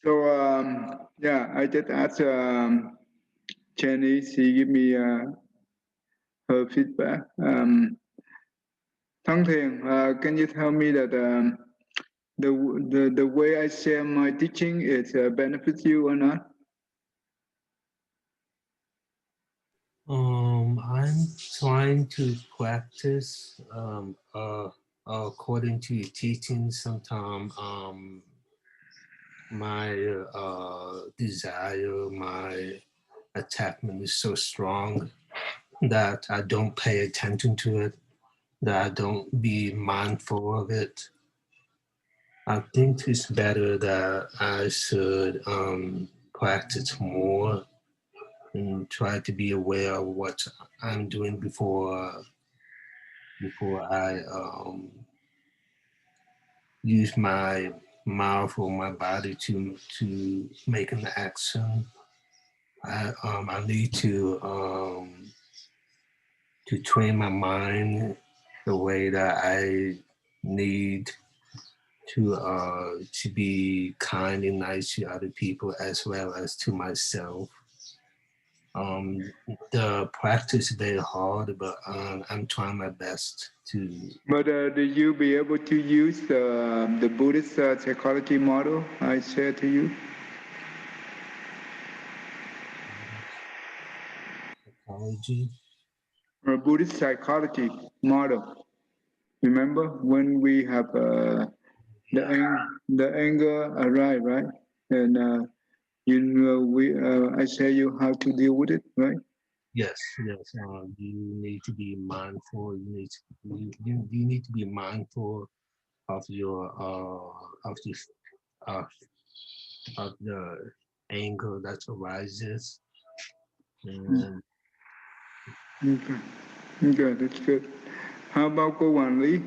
So yeah, I just asked Jenny. She give me her feedback. Thang Thieng, can you tell me that the way I share my teaching is benefits you or not? I'm trying to practice according to your teaching. Sometimes my desire, my attachment is so strong that I don't pay attention to it, that I don't be mindful of it. I think it's better that I should practice more and try to be aware of what I'm doing before I use my mouth or my body to make an action. I need to train my mind the way that I need to be kind and nice to other people as well as to myself. The practice is very hard, but I'm trying my best to. But do you be able to use the Buddhist psychology model I shared to you? Psychology. Buddhist psychology model. Remember when we have Yeah. the anger arrive, right? And you know, I say you how to deal with it, right? Yes, yes. You need to be mindful. You need to be mindful of your uh, of the anger that arises, and Okay, okay, that's good. How about cô quản lý?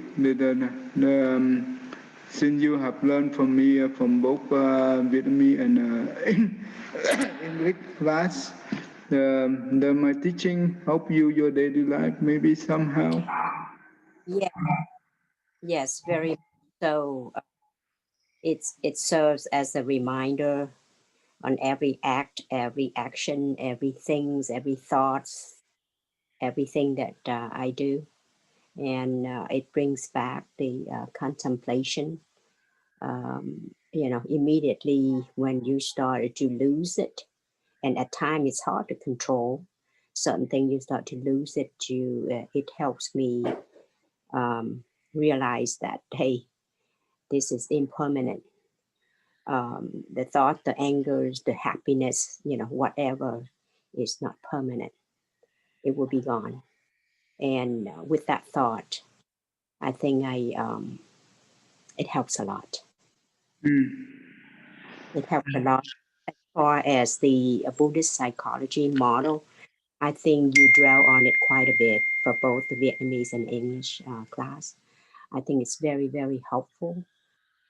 Since you have learned from me from both Vietnamese and English class, my teaching help you your daily life maybe somehow? Yeah, yes, very so. It serves as a reminder on every act, every action, every things, every thoughts, everything that I do, and it brings back the contemplation. Immediately when you started to lose it, and at times it's hard to control certain things. You start to lose it. It helps me um, realize that hey, this is impermanent. The thought, the angers, the happiness, whatever is not permanent. It will be gone. And with that thought, I think it helps a lot. Mm. It helps a lot. As far as the Buddhist psychology model, I think you dwell on it quite a bit for both the Vietnamese and English class. I think it's very, very helpful.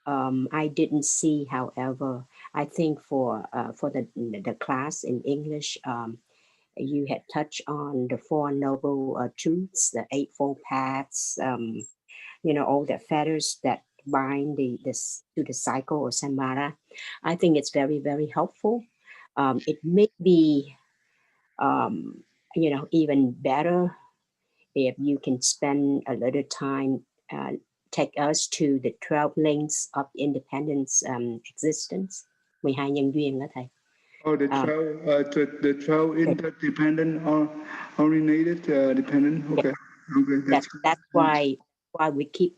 I didn't see, however, I think for the class in English, you had touched on the Four Noble Truths, the Eightfold Paths, all the fetters that bind this to the cycle or samara. I think it's very, very helpful. It may be, um, even better if you can spend a little time, take us to the 12 links of independence existence, 12 nhân duyên đó thầy. Oh, the 12 interdependent or originated dependent. Yeah, Okay, okay, that's good. that's why we keep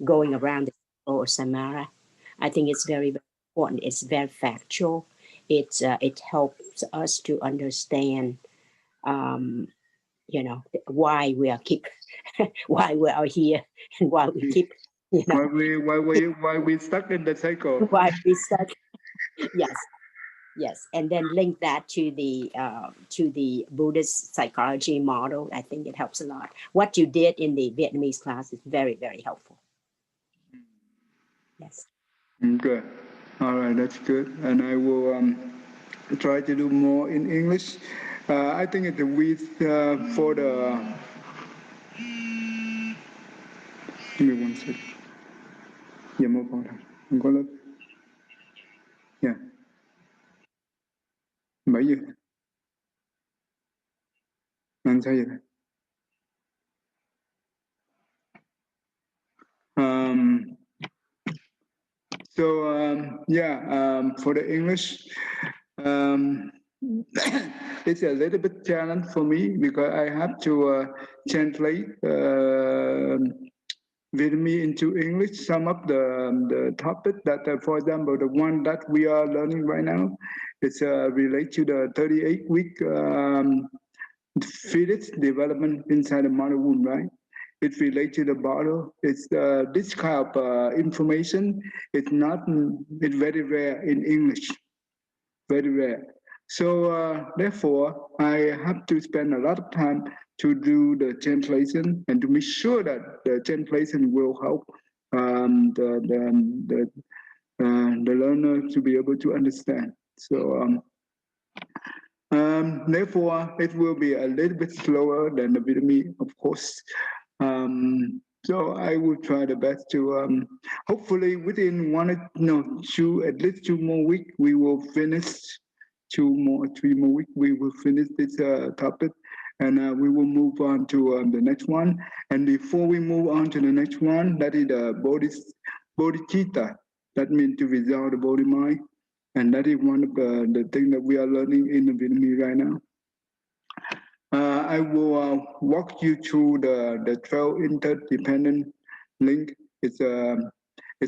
going around the cycle or samara. I think it's very, very important. It's very factual. It helps us to understand um, why we are keep why we are here and why we keep Why we stuck in the cycle? why we stuck. Yes, yes, and then link that to the Buddhist psychology model. I think it helps a lot. What you did in the Vietnamese class is very, very helpful. Yes. Okay, all right, that's good, and I will try to do more in English. I think it's for the. Give me one second. Yeah, move on. I'm gonna. Yeah. 7 giờ. Làm sao vậy? For the English, it's a little bit challenge for me because I have to translate Vietnamese into English. Some of the topic that, for example, the one that we are learning right now, it's related to the 38-week fetus development inside the mother womb, right? It relates to the Bardo. It's this kind of information. It's very rare in English, very rare. So therefore, I have to spend a lot of time to do the translation and to make sure that the translation will help the learner to be able to understand. So therefore, it will be a little bit slower than the Vietnamese, of course. So I will try the best to, hopefully within at least 2 more weeks, we will finish 3 more weeks, we will finish this topic, and we will move on to the next one. And before we move on to the next one, that is the bodhicitta. That means to resolve the body mind. And that is one of the things that we are learning in the Vietnamese right now. I will walk you through the 12 interdependent link. It's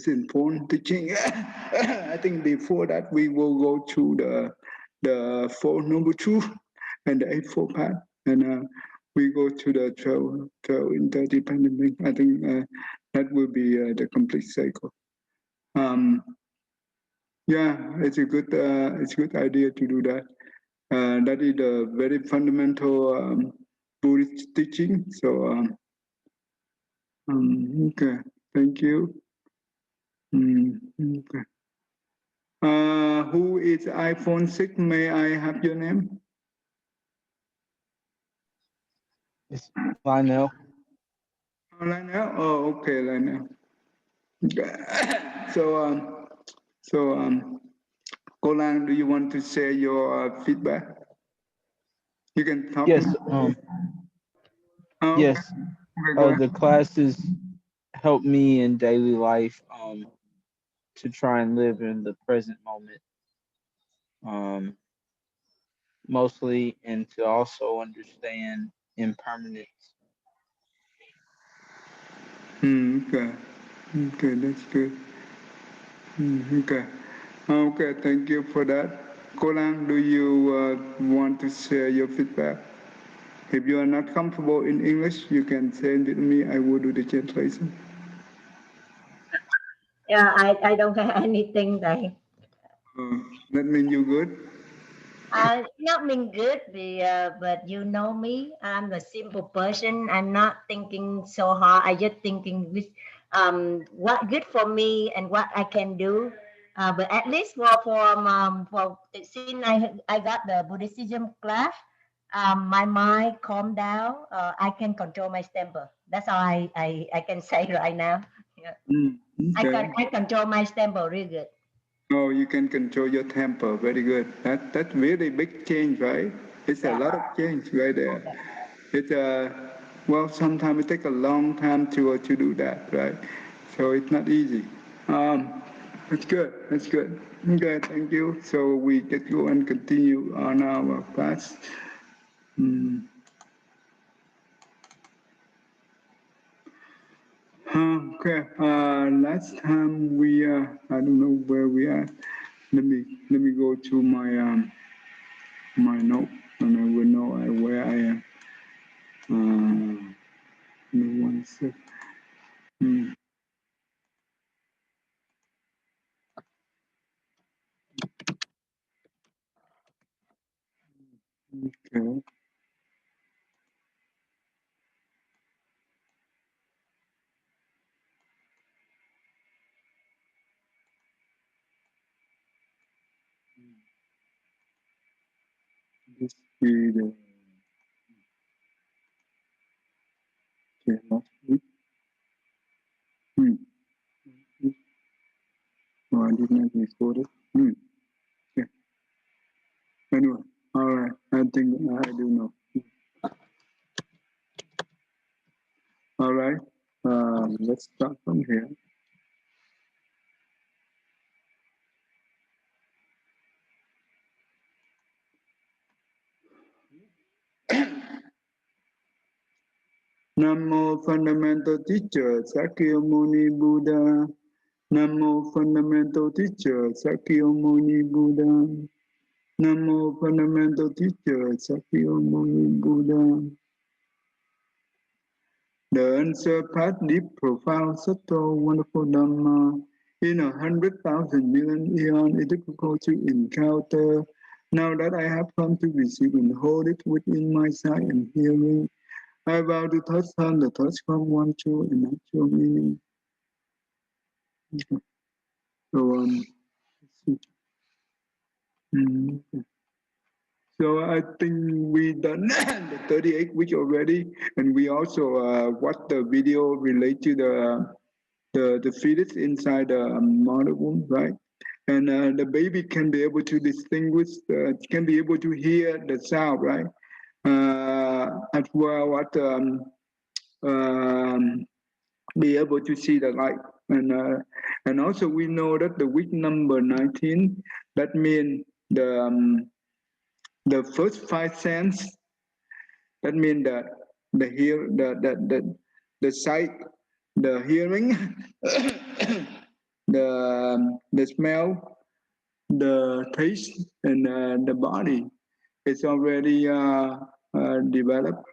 important teaching. I think before that we will go through the Four Noble Truths and the Eightfold Path, and we go to the 12 interdependent link. I think that will be the complete cycle. Yeah, it's a good idea to do that. That is a very fundamental Buddhist teaching. So, okay, thank you. Okay. Who is iPhone 6? May I have your name? It's Lionel. Oh, Lionel? Oh, okay, Lionel. So, Golang, do you want to share your feedback? You can talk. Yes. Okay. Yes. The classes help me in daily life to try and live in the present moment. Mostly, and to also understand impermanence. Okay. Okay, that's good. Okay. Okay, thank you for that. Kolang, do you want to share your feedback? If you are not comfortable in English, you can send it to me. I will do the translation. Yeah, I don't have anything there. That means you good? Not mean good, but you know me. I'm a simple person. I'm not thinking so hard. I just thinking with what good for me and what I can do. But at least for since I got the Buddhism class, my mind calmed down. I can control my temper. That's all I can say right now. Yeah. Okay. I control my temper really good. Oh, you can control your temper. Very good. That's really big change, right? It's a lot of change right there. It's well, sometimes it takes a long time to do that, right? So it's not easy. That's good. That's good. Okay, thank you. So we get go and continue on our class. Okay. Last time we I don't know where we are. Let me go to my my note, and I will know where I am. Give me 1 sec. Okay. This be the last week. Oh, I did not record it. Okay. Anyway, All right, I think I do know. All right, let's start from here. Namo fundamental teacher Sakyamuni Buddha. Namo fundamental teacher Sakyamuni Buddha. Namo fundamental teacher Sakyamuni Buddha. The unsurpassed, deep, profound, subtle, wonderful Dhamma in 100,000 million eons is difficult to encounter. Now that I have come to receive and hold it within my sight and hearing, I vow to touch on the touch from one true and actual meaning. Okay. So, let's see. So I think we done the 38 week already, and we also watched the video related to the fetus inside the mother womb, right? And the baby can be able to distinguish, can be able to hear the sound, right? As well as be able to see the light. And also we know that the week number 19, that means the first five senses, that means the sight, the hearing, the smell, the taste, and the body is already developed.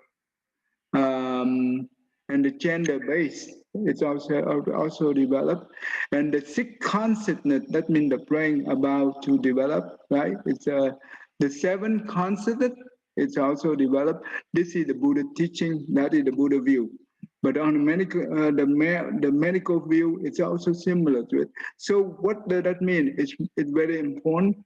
And the gender base is also developed, and the sixth consciousness, that means the brain about to develop, right? It's the seventh consciousness. It's also developed. This is the Buddha teaching. That is the Buddha view. But on the medical view, it's also similar to it. So what does that mean? It's very important.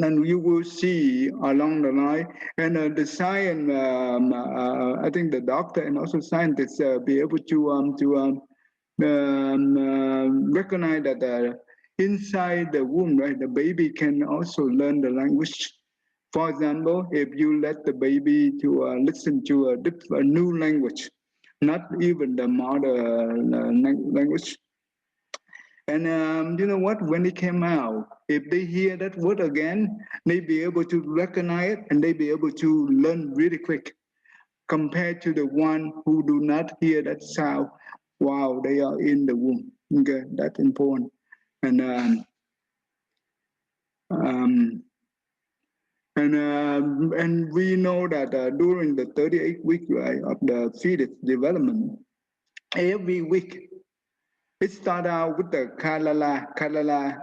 And you will see along the line, and the science, I think the doctor and also scientists be able to recognize that inside the womb, right, the baby can also learn the language. For example, if you let the baby to listen to a new language, not even the mother language. And you know what? When it came out, if they hear that word again, they be able to recognize it and they be able to learn really quick compared to the one who do not hear that sound while they are in the womb. Okay, that's important. And we know that during the 38 week, right, of the fetus development, every week it starts out with the kalala. Kalala,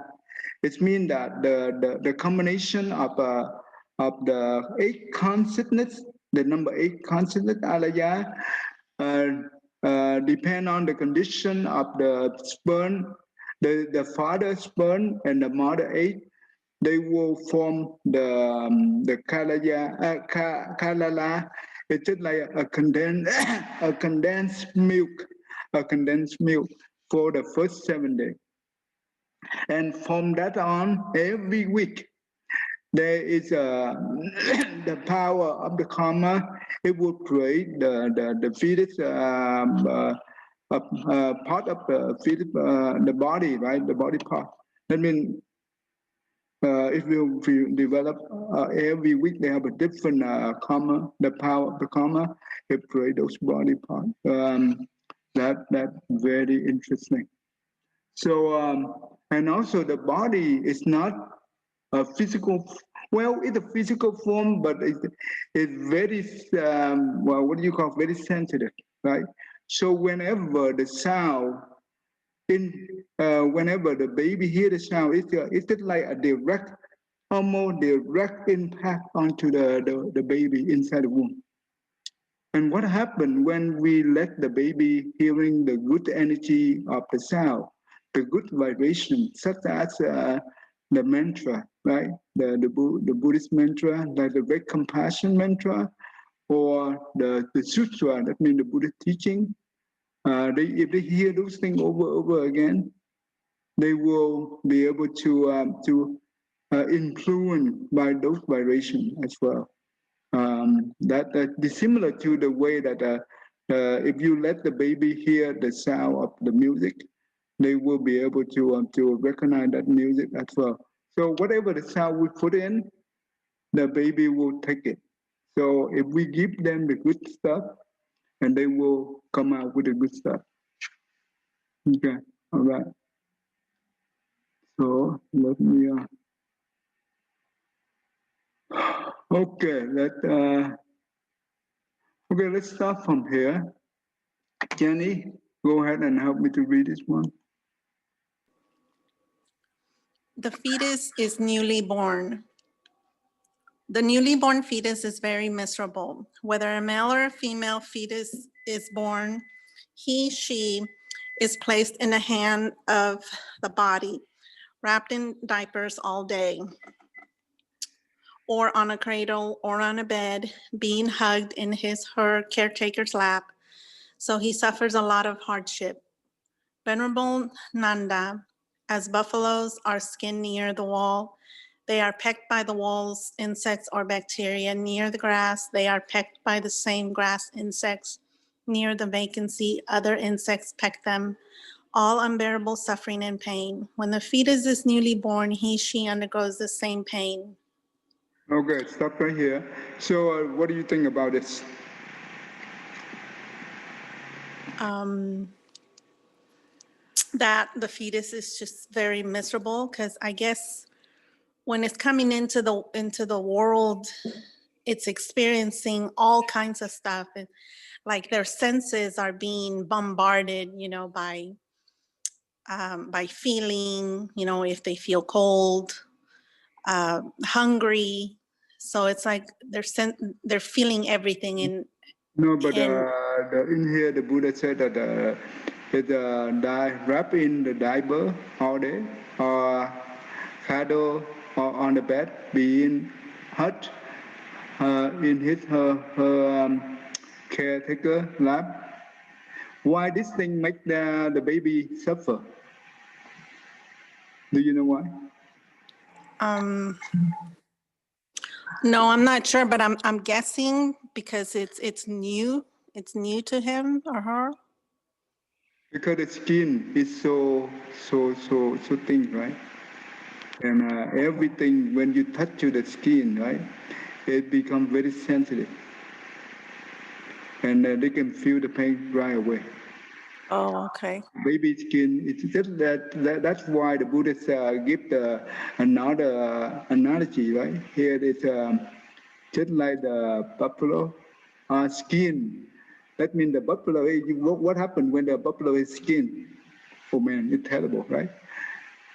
it means that the combination of the 8 consciousness, the number 8 consciousness, alaya, depend on the condition of the sperm, the father's sperm and the mother egg. They will form the kalala. It's just like a condensed milk, for the first 7 days. And from that on, every week, there is the power of the karma. It will create the fetus, part of the fetus, the body, right? The body part. That means it will develop every week. They have a different karma. The power of the karma, it create those body parts. That's very interesting. So and also the body is not a physical. Well, it's a physical form, but it's very well. What do you call very sensitive, right? So whenever the sound whenever the baby hear the sound, it's just like a direct, almost direct impact onto the baby inside the womb. And what happened when we let the baby hearing the good energy of the sound, the good vibration, such as the mantra, right? The Buddhist mantra, like the great compassion mantra, or the sutra, that means the Buddhist teaching. If they hear those things over again, they will be able to influenced by those vibrations as well. That is similar to the way that if you let the baby hear the sound of the music, they will be able to recognize that music as well. So whatever the sound we put in, the baby will take it. So if we give them the good stuff, and they will come out with the good stuff. Okay, all right. So let me. Okay, let's start from here. Jenny, go ahead and help me to read this one. The fetus is newly born. The newly born fetus is very miserable. Whether a male or a female fetus is born, she is placed in the hand of the body, wrapped in diapers all day, or on a cradle or on a bed, being hugged in her caretaker's lap. So he suffers a lot of hardship. Venerable Nanda, as buffaloes are skinned near the wall, they are pecked by the wall's insects or bacteria. Near the grass, they are pecked by the same grass insects. Near the vacancy, other insects peck them. All unbearable suffering and pain. When the fetus is newly born, she undergoes the same pain. Okay, stop right here. So what do you think about this? That the fetus is just very miserable, because I guess when it's coming into the world, it's experiencing all kinds of stuff, and like their senses are being bombarded, by feeling, if they feel cold, hungry. So it's like they're feeling everything in. No, but in here the Buddha said that wrap in the diaper all day, or cuddle or on the bed, being hurt in her caretaker lap. Why this thing make the baby suffer? Do you know why? No, I'm not sure, but I'm guessing because it's new to him or her. Because the skin is so thin, right? And everything, when you touch to the skin, right, it becomes very sensitive, and they can feel the pain right away. Oh, okay. Baby skin, it's just that's why the Buddhists give another analogy, right? Here it's just like the buffalo skin. That means the buffalo, what happened when the buffalo is skinned? Oh man, it's terrible, right?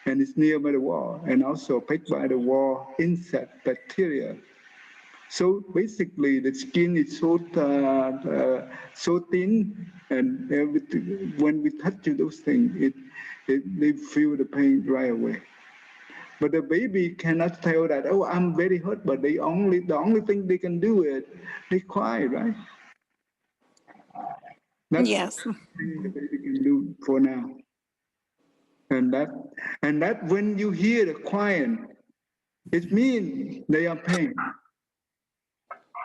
And it's near by the wall, and also picked by the wall insect, bacteria. So basically, the skin is so thin, and everything. When we touch those things, they feel the pain right away. But the baby cannot tell that, oh, I'm very hurt. But the only thing they can do is they cry, right? That's yes. the thing the baby can do for now. And that when you hear the crying, it means they are pain.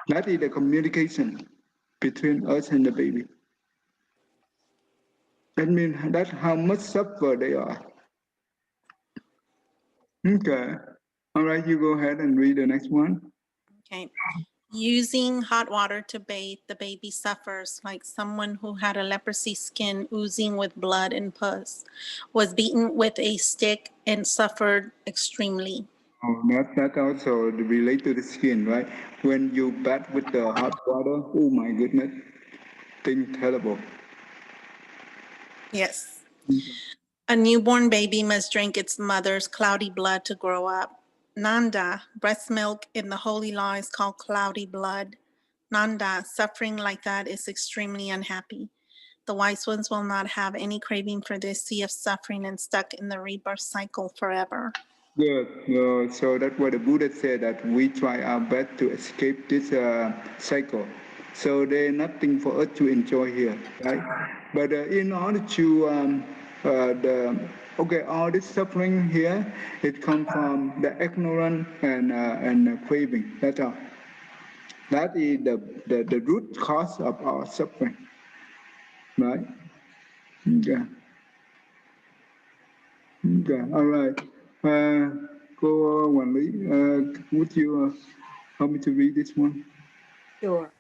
That is the communication between us and the baby. That means that's how much suffer they are. Okay. All right, you go ahead and read the next one. Okay. Using hot water to bathe, the baby suffers like someone who had a leprosy skin oozing with blood and pus, was beaten with a stick and suffered extremely. Oh, that also relate to the skin, right? When you bath with the hot water, oh my goodness, thing terrible. Yes. A newborn baby must drink its mother's cloudy blood to grow up. Nanda, breast milk in the holy law is called cloudy blood. Nanda, suffering like that is extremely unhappy. The wise ones will not have any craving for this sea of suffering and stuck in the rebirth cycle forever. Good. So that's what the Buddha said, that we try our best to escape this cycle. So there's nothing for us to enjoy here, right? But in order to all this suffering here, it comes from the ignorance and craving. That's all. That is the root cause of our suffering, right? Okay. Okay. All right. Cô quản lý, would you help me to read this one? Sure.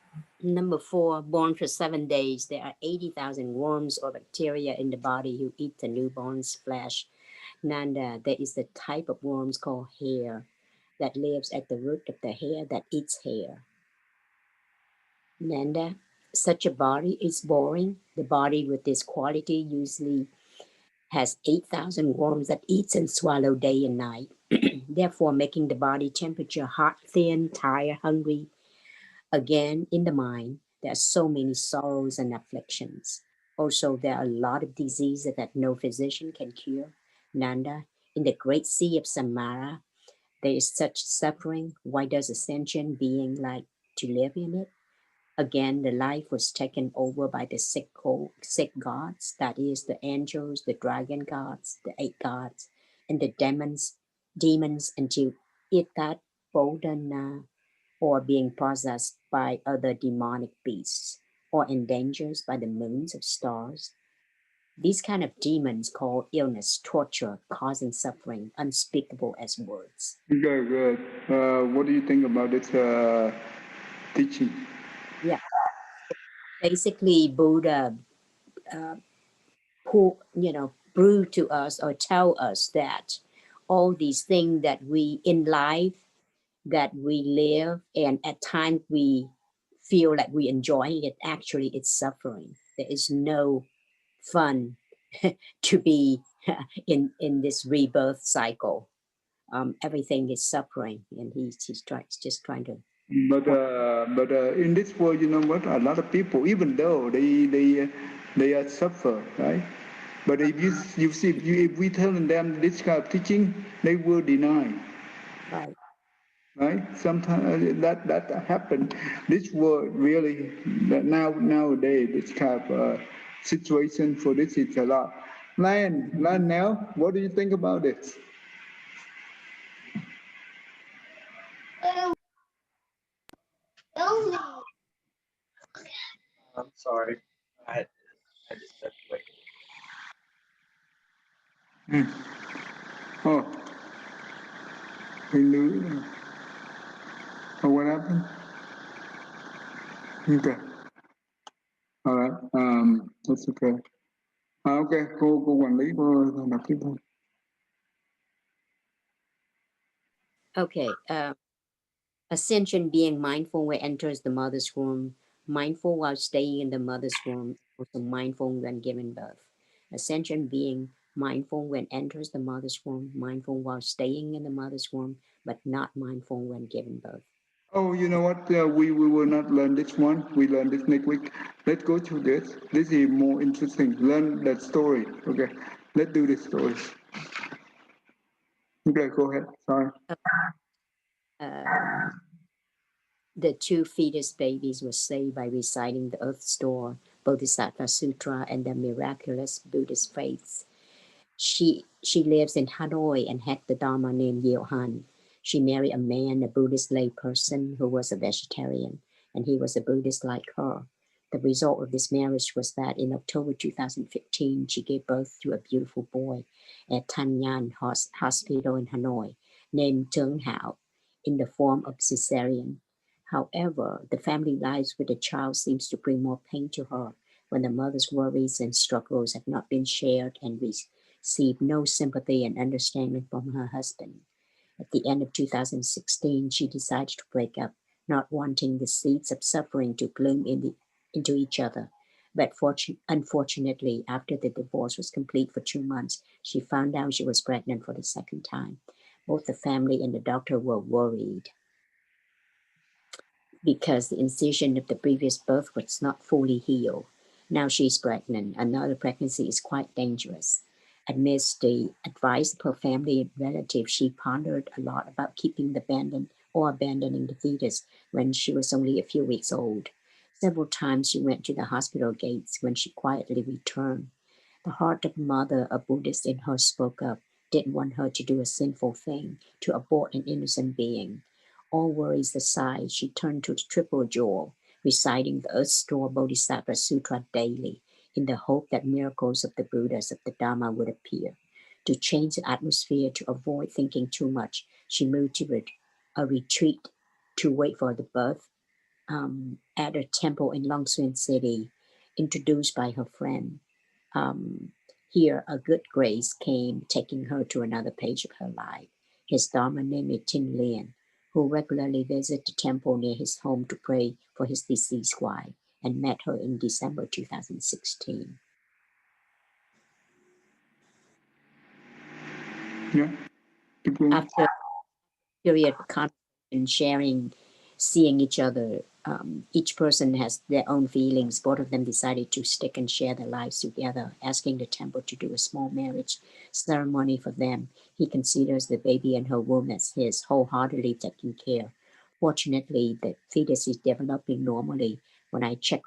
Number 4, born for 7 days, there are 80,000 worms or bacteria in the body who eat the newborn's flesh. Nanda, there is a type of worms called hair that lives at the root of the hair that eats hair. Nanda, such a body is boring. The body with this quality usually has 8,000 worms that eats and swallow day and night, therefore making the body temperature hot, thin, tired, hungry. Again, in the mind, there are so many sorrows and afflictions. Also, there are a lot of diseases that no physician can cure. Nanda, in the great sea of Samara, there is such suffering. Why does a sentient being like to live in it? Again, the life was taken over by the sick gods, that is, the angels, the dragon gods, the 8 gods, and the demons until it got bolden or being possessed by other demonic beasts or endangered by the moons of stars. These kind of demons call illness, torture, causing suffering, unspeakable as words. Good, good. What do you think about this teaching? Yeah. Basically, Buddha brew to us or tell us that all these things that we in life that we live and at times we feel like we enjoying it, actually it's suffering. There is no fun to be in this rebirth cycle. Everything is suffering, and he's just trying to. But in this world, you know what? A lot of people, even though they are suffer, right? But if you see if we tell them this kind of teaching, they will deny. Right. Right? Sometimes that happened. This world really nowadays this kind of situation for this is a lot. Lan now, what do you think about this? I'm sorry. I had to step away. Oh, we lose. Oh, what happened? Okay. All right. That's okay. Okay, cô quản lý cô đọc tiếp thôi. Okay. A sentient being mindful when enters the mother's womb, mindful while staying in the mother's womb, also mindful when giving birth. A sentient being mindful when enters the mother's womb, mindful while staying in the mother's womb, but not mindful when giving birth. Oh, you know what? We will not learn this one. We learn this next week. Let's go to this. This is more interesting. Learn that story. Okay. Let's do this story. Okay, go ahead. Sorry. The 2 fetus babies were saved by reciting the Earth Store, Bodhisattva Sutra, and the miraculous Buddhist faiths. She lives in Hanoi and had the Dharma named Yeo Han. She married a man, a Buddhist lay person, who was a vegetarian, and he was a Buddhist like her. The result of this marriage was that in October 2015, she gave birth to a beautiful boy at Thanh Nhan Hospital in Hanoi, named Trương Hảo, in the form of cesarean. However, the family lives with the child seems to bring more pain to her when the mother's worries and struggles have not been shared and received no sympathy and understanding from her husband. At the end of 2016, she decided to break up, not wanting the seeds of suffering to bloom into each other. But unfortunately, after the divorce was complete for 2 months, she found out she was pregnant for the second time. Both the family and the doctor were worried because the incision of the previous birth was not fully healed. Now she's pregnant. Another pregnancy is quite dangerous. Amidst the advice of her family and relatives, she pondered a lot about keeping the abandoning the fetus when she was only a few weeks old. Several times she went to the hospital gates when she quietly returned. The heart of mother, a Buddhist in her, spoke up, didn't want her to do a sinful thing, to abort an innocent being. All worries aside, she turned to the triple jewel, reciting the Earth Store Bodhisattva Sutra daily, in the hope that miracles of the Buddhas of the Dharma would appear. To change the atmosphere, to avoid thinking too much, she moved to a retreat to wait for the birth at a temple in Long Xuyên City, introduced by her friend. Here, a good grace came, taking her to another page of her life. His Dharma named Tin Lien, who regularly visited the temple near his home to pray for his deceased wife, and met her in December 2016. Yeah. Keep going. After a period of conversation, sharing, seeing each other, each person has their own feelings. Both of them decided to stick and share their lives together, asking the temple to do a small marriage ceremony for them. He considers the baby in her womb as his, wholeheartedly taking care. Fortunately, the fetus is developing normally. When I checked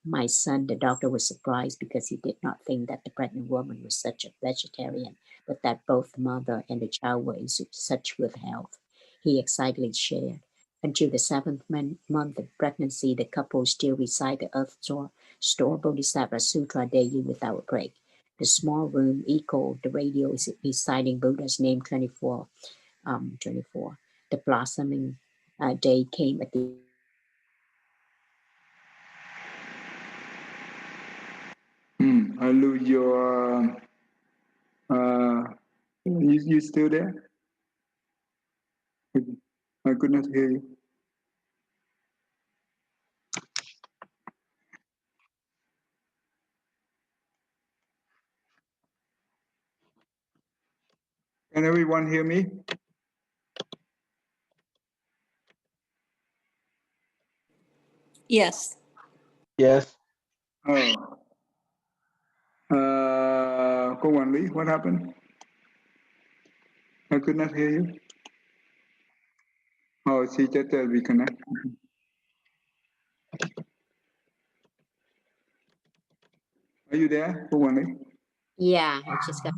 my son, the doctor was surprised because he did not think that the pregnant woman was such a vegetarian, but that both the mother and the child were in such good health. He excitedly shared. Until the seventh month of pregnancy, the couple still recite the Earth Store Bodhisattva Sutra daily without a break. The small room echoed the radio reciting Buddha's name 24. 24. The blossoming day came at the I lose your. You still there? I could not hear you. Can everyone hear me? Yes. Yes. Oh. Cô quản lý, what happened? I could not hear you. Oh, she just reconnect. Are you there, cô quản lý? Yeah, I just got,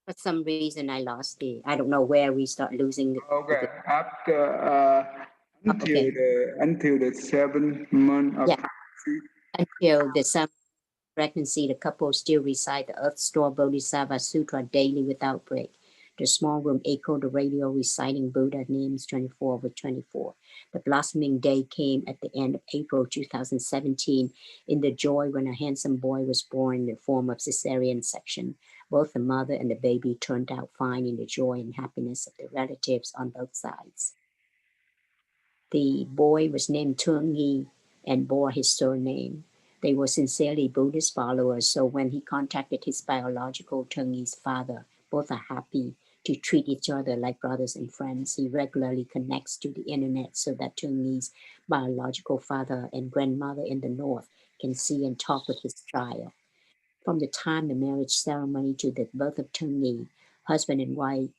for some reason I lost the, I don't know where we start losing the. Okay, after Okay. until the 7th month of Yeah. pregnancy. Until the seventh pregnancy, the couple still recite the Earth Store Bodhisattva Sutra daily without break. The small room echoed the radio reciting Buddha names 24 over 24. The blossoming day came at the end of April 2017 in the joy when a handsome boy was born in the form of cesarean section. Both the mother and the baby turned out fine in the joy and happiness of the relatives on both sides. The boy was named Thương Nghi and bore his surname. They were sincerely Buddhist followers, so when he contacted his biological Thương Nghi's father, both are happy to treat each other like brothers and friends. He regularly connects to the internet so that Thương Nghi's biological father and grandmother in the north can see and talk with his child. From the time the marriage ceremony to the birth of Thương Nghi, husband and wife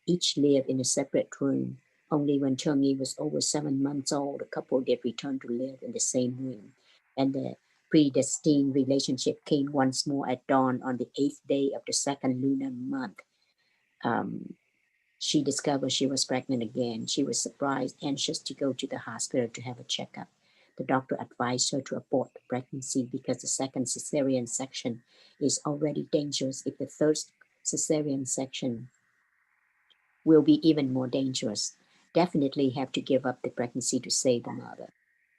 each lived in a separate room. Only when Thương Nghi was over 7 months old, the couple did return to live in the same room. And the predestined relationship came once more at dawn on the 8th day of the second lunar month. She discovered she was pregnant again. She was surprised, anxious to go to the hospital to have a checkup. The doctor advised her to abort the pregnancy because the second cesarean section is already dangerous. If the third cesarean section will be even more dangerous. Definitely have to give up the pregnancy to save the mother.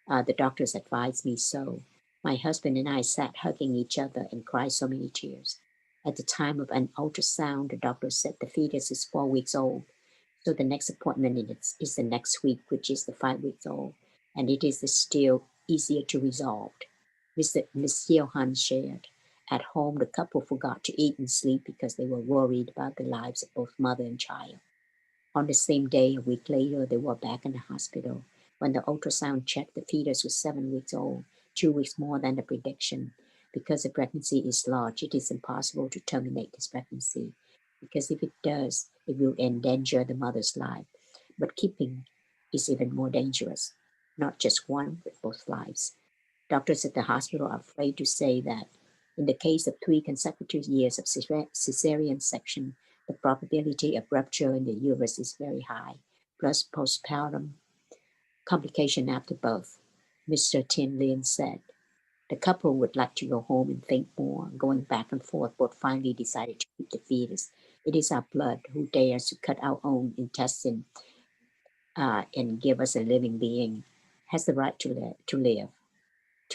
The doctors advised me so. My husband and I sat hugging each other and cried so many tears. At the time of an ultrasound, the doctor said the fetus is 4 weeks old. So the next appointment is the next week, which is the 5 weeks old. And it is still easier to resolve. Miss Johan shared. At home, the couple forgot to eat and sleep because they were worried about the lives of both mother and child. On the same day, a week later, they were back in the hospital. When the ultrasound checked, the fetus was 7 weeks old, 2 weeks more than the prediction. Because the pregnancy is large, it is impossible to terminate this pregnancy. Because if it does, it will endanger the mother's life. But keeping is even more dangerous. Not just one, but both lives. Doctors at the hospital are afraid to say that In the case of 3 consecutive years of cesarean section, the probability of rupture in the uterus is very high, plus postpartum complication after birth. Mr. Tin Lin said. The couple would like to go home and think more, going back and forth, but finally decided to keep the fetus. It is our blood who dares to cut our own intestine and give us a living being, has the right to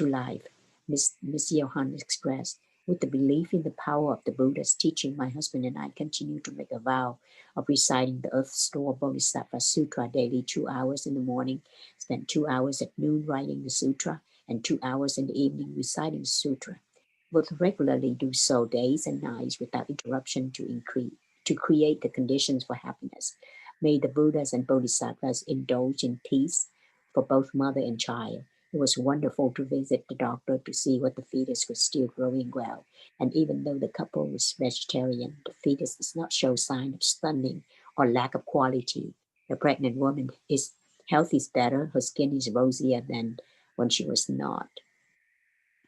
life, Miss Johan expressed. With the belief in the power of the Buddha's teaching, my husband and I continue to make a vow of reciting the Earth Store Bodhisattva Sutra daily, 2 hours in the morning, spend 2 hours at noon writing the sutra, and 2 hours in the evening reciting the sutra. Both regularly do so days and nights without interruption to create the conditions for happiness. May the Buddhas and Bodhisattvas indulge in peace for both mother and child. It was wonderful to visit the doctor to see what the fetus was still growing well. And even though the couple was vegetarian, the fetus does not show sign of stunning or lack of quality. The pregnant woman health is better. Her skin is rosier than when she was not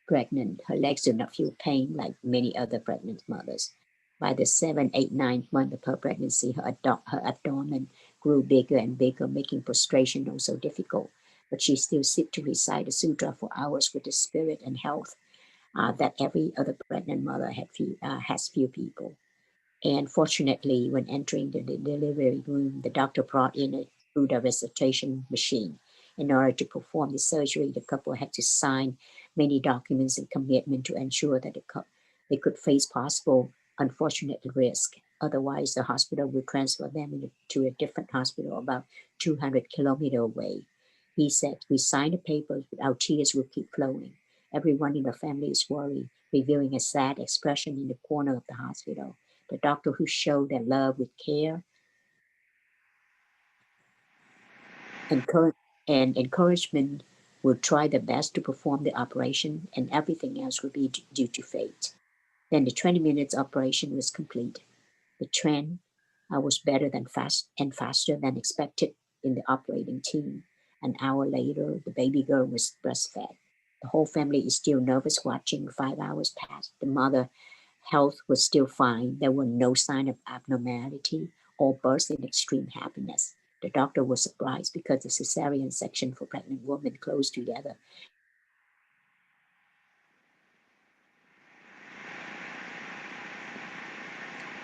pregnant. Her legs do not feel pain like many other pregnant mothers. By the 7th, 8th, 9th month of her pregnancy, her abdomen grew bigger and bigger, making prostration also difficult. But she still sit to recite the sutra for hours with the spirit and health that every other pregnant mother has few people. And fortunately, when entering the delivery room, the doctor brought in a Buddha recitation machine. In order to perform the surgery, the couple had to sign many documents and commitment to ensure that they could face possible unfortunate risk. Otherwise, the hospital would transfer them to a different hospital about 200 kilometers away. He said, we signed the papers, but our tears will keep flowing. Everyone in the family is worried, revealing a sad expression in the corner of the hospital. The doctor who showed their love with care and encouragement would try their best to perform the operation, and everything else would be due to fate. Then the 20 minutes operation was complete. The trend was better than faster than expected in the operating team. An hour later, the baby girl was breastfed. The whole family is still nervous watching. 5 hours passed. The mother health was still fine. There were no sign of abnormality or birth in extreme happiness. The doctor was surprised because the cesarean section for pregnant women closed together.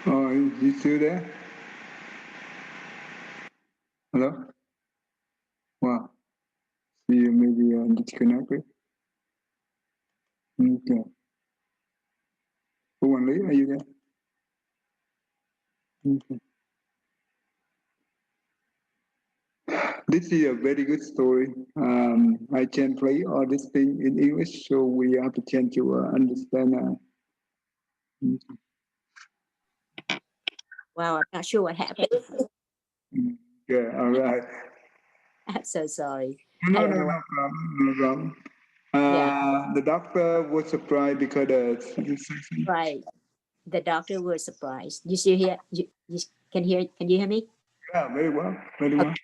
Oh, you still there? Hello? Wow. See, you maybe disconnected. Okay. Cô quản lý, are you there? Okay. This is a very good story. I can play all this thing in English, so we have a chance to understand. Wow, I'm not sure what happened. Yeah, all right. I'm so sorry. No problem. Yeah. The doctor was surprised because Right. The doctor was surprised. You still hear? Can you hear me? Yeah, very well, very well.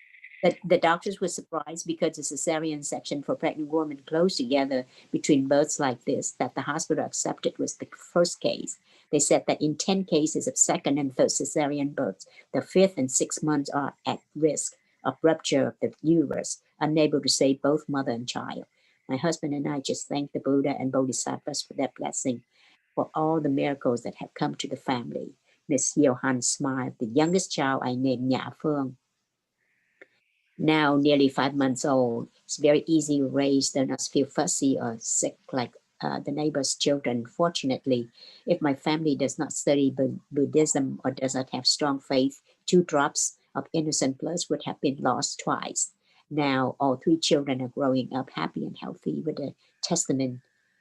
The doctors were surprised because the cesarean section for pregnant women closed together between births like this that the hospital accepted was the first case. They said that in 10 cases of second and third cesarean births, the 5th and 6th months are at risk of rupture of the uterus, unable to save both mother and child. My husband and I just thank the Buddha and Bodhisattvas for their blessing, for all the miracles that have come to the family. Miss Johan smiled. The youngest child I named Nhã Phương, now nearly 5 months old. It's very easy to raise, does not feel fussy or sick like the neighbor's children. Fortunately, if my family does not study Buddhism or does not have strong faith, 2 drops of innocent blood would have been lost twice. Now all 3 children are growing up happy and healthy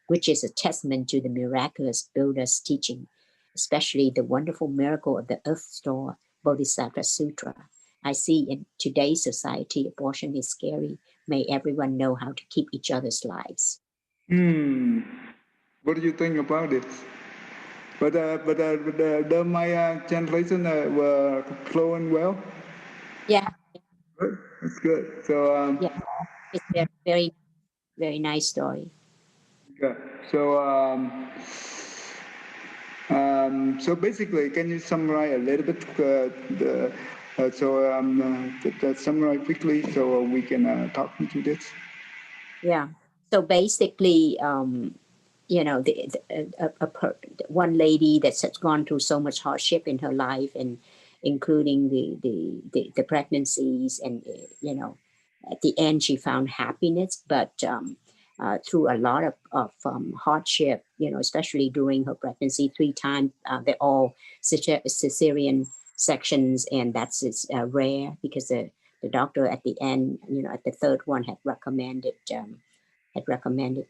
which is a testament to the miraculous Buddha's teaching, especially the wonderful miracle of the Earth Store Bodhisattva Sutra. I see in today's society, abortion is scary. May everyone know how to keep each other's lives. What do you think about it? But my translation were flowing well. Yeah. Good. That's good. So yeah, it's very, very nice story. yeah. So So basically, can you summarize a little bit summarize quickly so we can talk into this? Yeah. So basically, you know, one lady that's gone through so much hardship in her life, and including the pregnancies, and you know, at the end she found happiness, but through a lot of hardship, you know, especially during her pregnancy, 3 times, they're all cesarean sections, and that's rare because the doctor at the end, you know, at the third one had recommended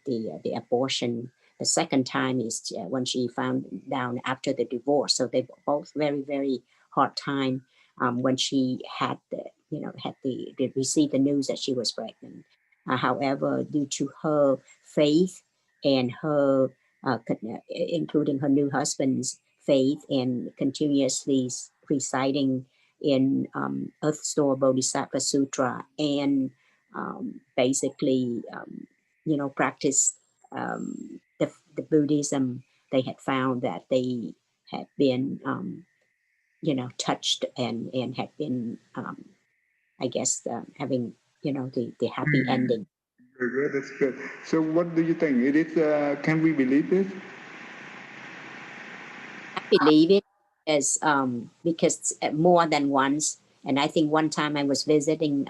the abortion. The second time is when she found down after the divorce. So they both very, very hard time when she had received the news that she was pregnant. However, due to her faith and her including her new husband's faith and continuously reciting in Earth Store Bodhisattva Sutra, and basically you know, practice the Buddhism, they had found that they had been, you know, touched and had been, I guess, having, you know, the happy ending. Very good, that's good. So what do you think? It is, can we believe this? I believe it as because more than once, and I think one time I was visiting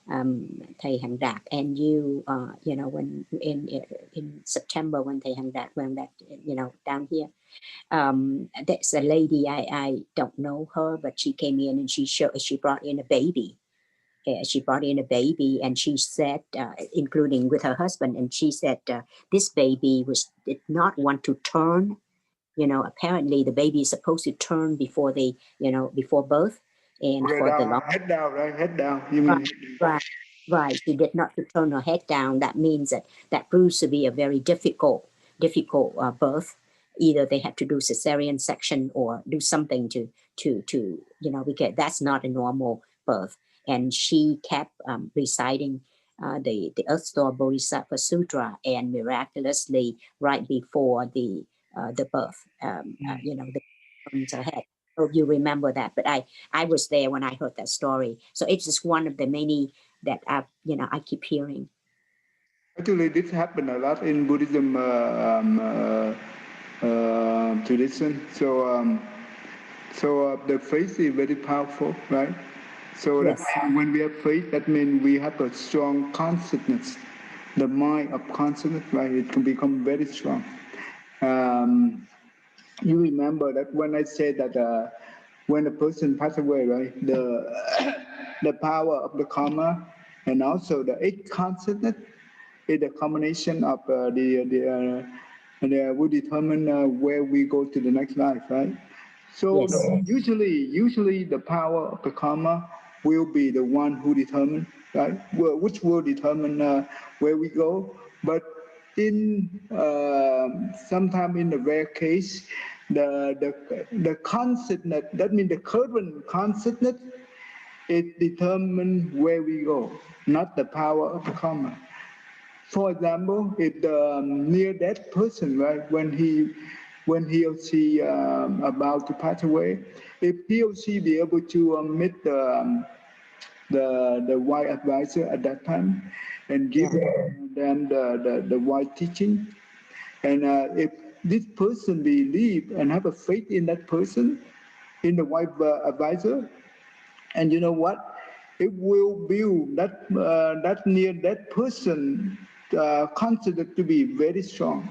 Thầy Hàng Đạt, and you know, when in September when Thầy Hàng Đạt went back, you know, down here, there's a lady, I don't know her, but she came in and she brought in a baby. She brought in a baby, and she said, including with her husband, and she said this baby did not want to turn. You know, apparently the baby is supposed to turn before they, you know, before birth, and Okay, for the down, long. head down, right? Head down. You mean Right. She did not to turn her head down. That means that proves to be a very difficult birth. Either they had to do cesarean section or do something to you know, because that's not a normal birth. And she kept reciting the Earth Store Bodhisattva Sutra, and miraculously, right before the birth, you know, the turns her head. So you remember that, but I was there when I heard that story. So it's just one of the many that I keep hearing. Actually, this happened a lot in Buddhism tradition. So the faith is very powerful, right? So Yes. when we have faith, that means we have a strong consciousness. The mind of consciousness, right? It can become very strong. You remember that when I said that when a person passes away, right? The power of the karma and also the eight consciousness is a combination of will determine where we go to the next life, right? So Yes. usually the power of the karma will be the one who determine, right? Which will determine where we go. But in sometime in the rare case, the consciousness, that means the current consciousness, it determines where we go, not the power of the karma. For example, if the near-death person, right, when he or she about to pass away, if he or she be able to meet the wise advisor at that time and give them the wise teaching, and if this person believe and have a faith in that person, in the wise advisor, and you know what? It will build that near that person considered to be very strong,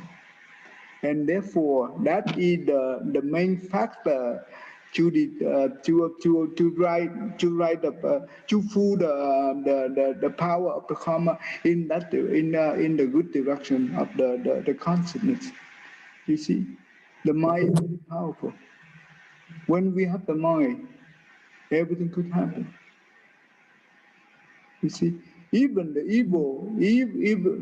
and therefore that is the main factor to fuel the power of the karma in the good direction of the consciousness. You see, the mind is very powerful. When we have the mind, everything could happen. You see, even the evil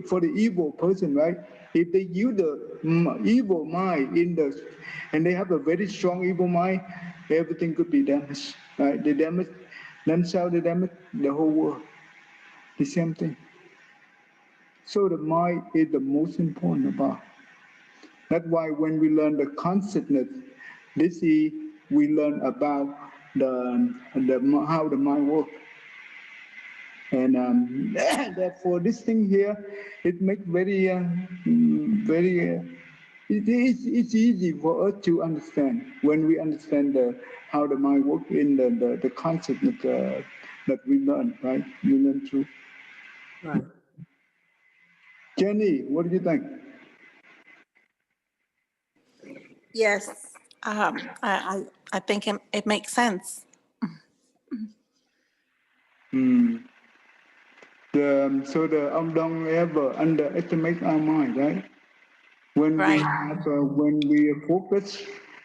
for the evil person, right? If they use the evil mind and they have a very strong evil mind, everything could be damaged, right? They damage themselves, they damage the whole world. The same thing. So the mind is the most important about. That's why when we learn the consciousness, This is we learn about how the mind works. And therefore, this thing here, it makes it's easy for us to understand when we understand how the mind works in the concept that we learn, right? We learn through. Right. Jenny, what do you think? Yes, I think it makes sense. So don't ever underestimate our mind, right? When Right. we focus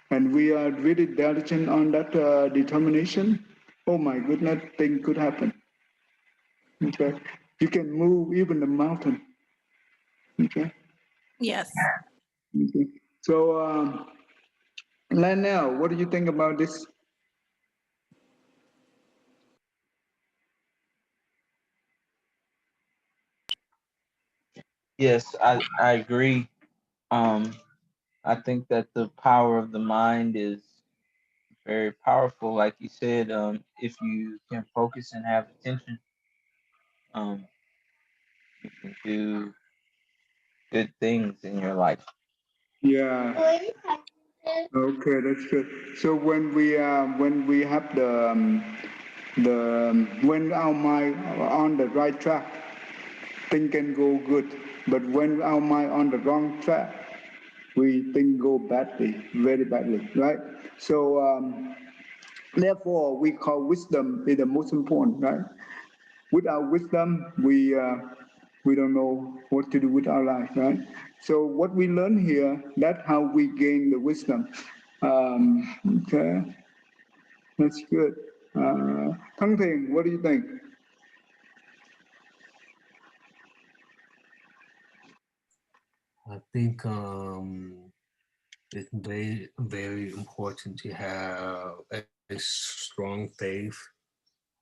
and we are really diligent on that determination, oh my goodness, thing could happen. Okay, you can move even the mountain. Okay. Yes. Okay. So, Lionel, what do you think about this? Yes, I agree. I think that the power of the mind is very powerful. Like you said, if you can focus and have attention, um, you can do good things in your life. Yeah. Okay, that's good. So when we have when our mind are on the right track, things can go good. But when our mind on the wrong track, we think go badly, very badly, right? So therefore, we call wisdom is the most important, right? Without wisdom, we don't know what to do with our life, right? So what we learn here, that's how we gain the wisdom. Okay, that's good. Thăng Thiền, what do you think? I think it's very, very important to have a strong faith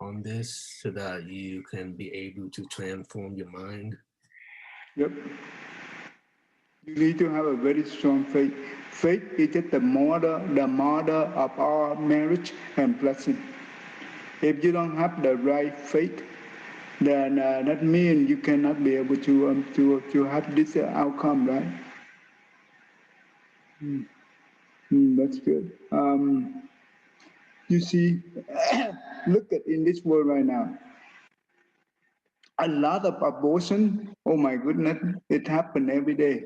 on this so that you can be able to transform your mind. Yep. You need to have a very strong faith. Faith is just the mother of our marriage and blessing. If you don't have the right faith, then that means you cannot be able to have this outcome, right? That's good. You see, look at in this world right now, a lot of abortion. Oh my goodness, it happens every day.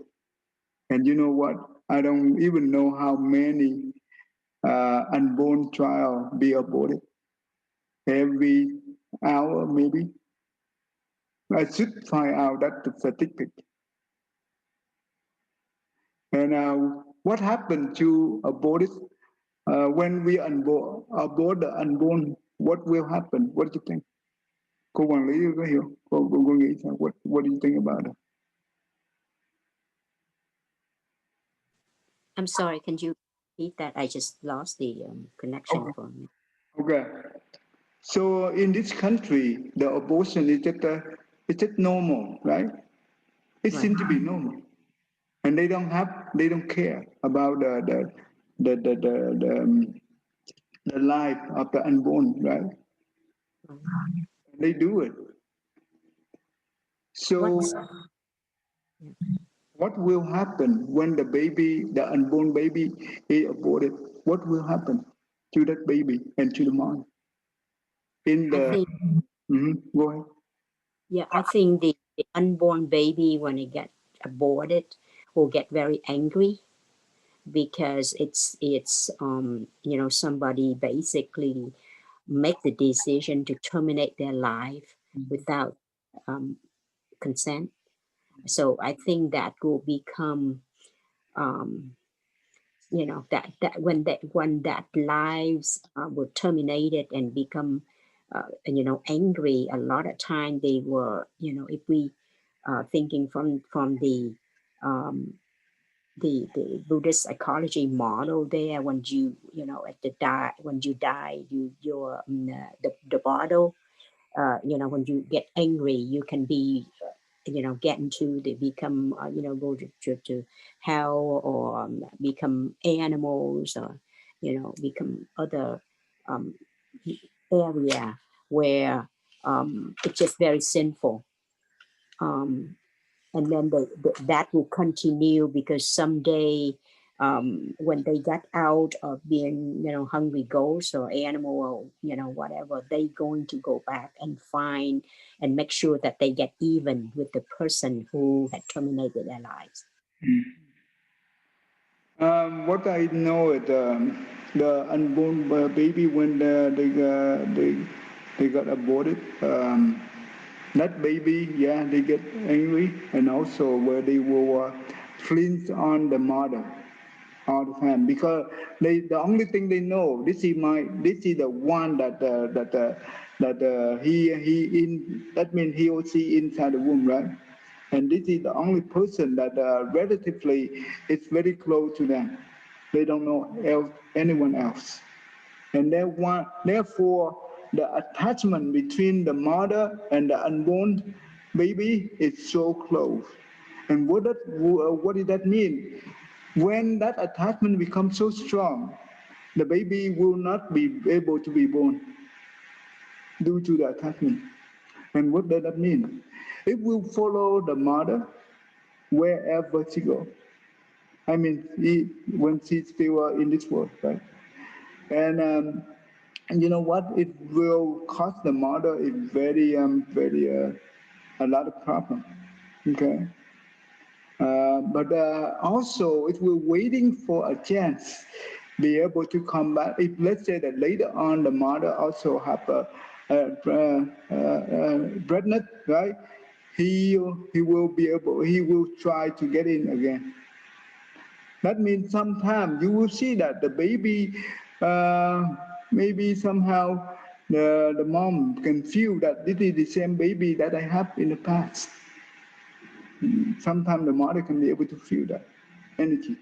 And you know what? I don't even know how many unborn child be aborted every hour, maybe. I should find out that the statistic. And what happened to aborted when we abort the unborn? What will happen? What do you think? Cô quản lý có hiểu? Cô nghĩ sao? What do you think about it? I'm sorry, can you repeat that? I just lost the connection for a minute. Okay. So in this country, the abortion is it's just normal, right? It Right. seems to be normal, and they don't care about the life of the unborn, right? Right. They do it. So What's what will happen when the unborn baby is aborted? What will happen to that baby and to the mom? I think, Go ahead. yeah, I think the unborn baby, when it gets aborted, will get very angry because it's somebody basically make the decision to terminate their life without consent. So I think that will become that when that lives were terminated and become angry, a lot of time they were, if we thinking from the Buddhist psychology model there, when at the die when you die, your the Bardo, when you get angry, you can be get into the become go to hell or become animals, or become other area where it's just very sinful. And then that will continue, because someday when they get out of being, hungry ghosts or animal or, whatever, they going to go back and find and make sure that they get even with the person who had terminated their lives. What I know is the unborn baby, when they got aborted, that baby, they get angry, and also where they will flinch on the mother all the time, because the only thing they know, this is the one that that means he or she inside the womb, right? And this is the only person that relatively is very close to them. They don't know anyone else. And therefore, the attachment between the mother and the unborn baby is so close. And what does that mean? When that attachment becomes so strong, the baby will not be able to be born due to the attachment. And what does that mean? It will follow the mother wherever she goes. I mean, when she's still in this world, right? And you know what? It will cost the mother a very a lot of problem. Okay. But also, it will waiting for a chance be able to come back. If let's say that later on the mother also have pregnant, right? He will try to get in again. That means sometimes you will see that the baby, maybe somehow the mom can feel that this is the same baby that I have in the past. Sometimes the mother can be able to feel that energy,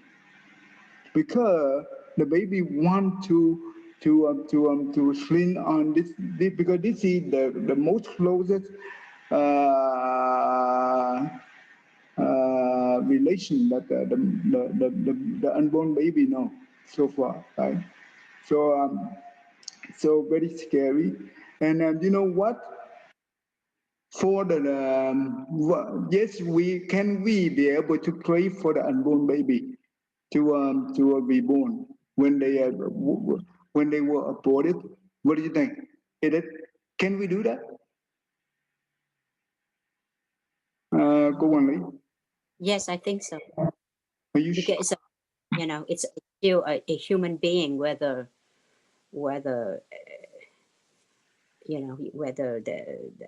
because the baby want to sling on this, because this is the most closest relation that the unborn baby know so far, right? So very scary. And you know what? For the yes, we be able to pray for the unborn baby to be born when they were aborted. What do you think? Can we do that? Cô quản lý. Yes, I think so. Are you Because sure? it's still a human being, whether whether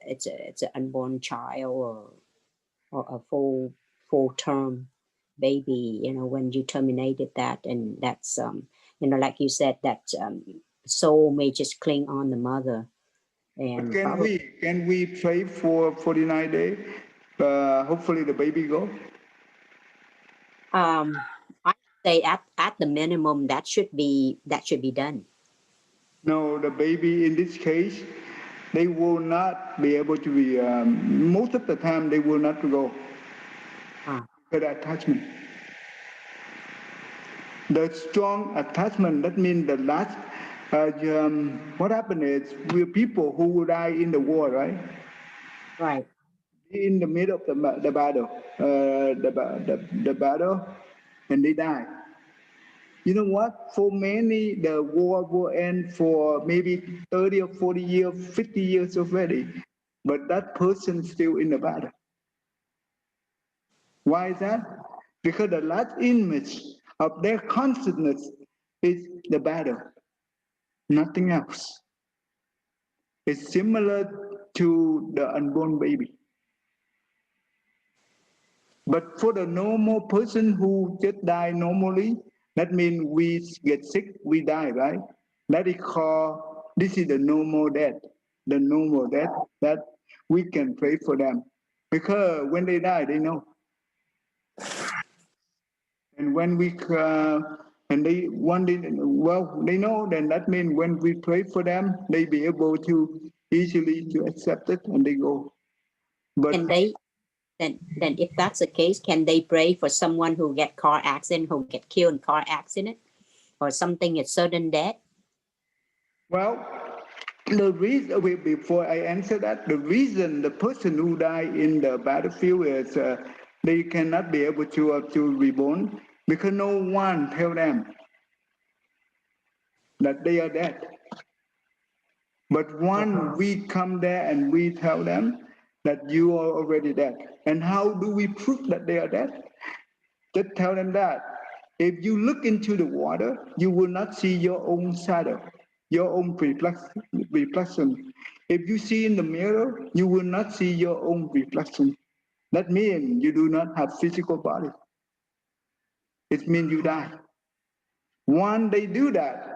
it's an unborn child or a full term baby. When you terminated that, and that's like you said, that soul may just cling on the mother. And But can we pray for 49 days? Hopefully the baby go. I say at the minimum that should be done. No, the baby in this case, they will not be able to be. Most of the time, they will not go. The attachment, the strong attachment. That means the last. What happened is we're people who die in the war, right? Right. In the middle of the battle, the battle, and they die. You know what? For many, the war will end for maybe 30 or 40 years, 50 years already, but that person still in the battle. Why is that? Because the last image of their consciousness is the battle, nothing else. It's similar to the unborn baby. But for the normal person who just die normally, that means we get sick, we die, right? That is called, this is the normal death. The normal death that we can pray for them. Because when they die, they know. And when we, and they they know, then that means when we pray for them, they be able to easily to accept it and they go. But can they, then if that's the case, can they pray for someone who get car accident, who get killed in car accident? or something is certain death? Well, the reason, before I answer that, the reason the person who died in the battlefield is they cannot be able to reborn because no one tell them that they are dead. But when we come there and we tell them that you are already dead, and how do we prove that they are dead? Just tell them that if you look into the water, you will not see your own shadow, your own reflection. If you see in the mirror, you will not see your own reflection. That means you do not have physical body. It means you die. Once they do that,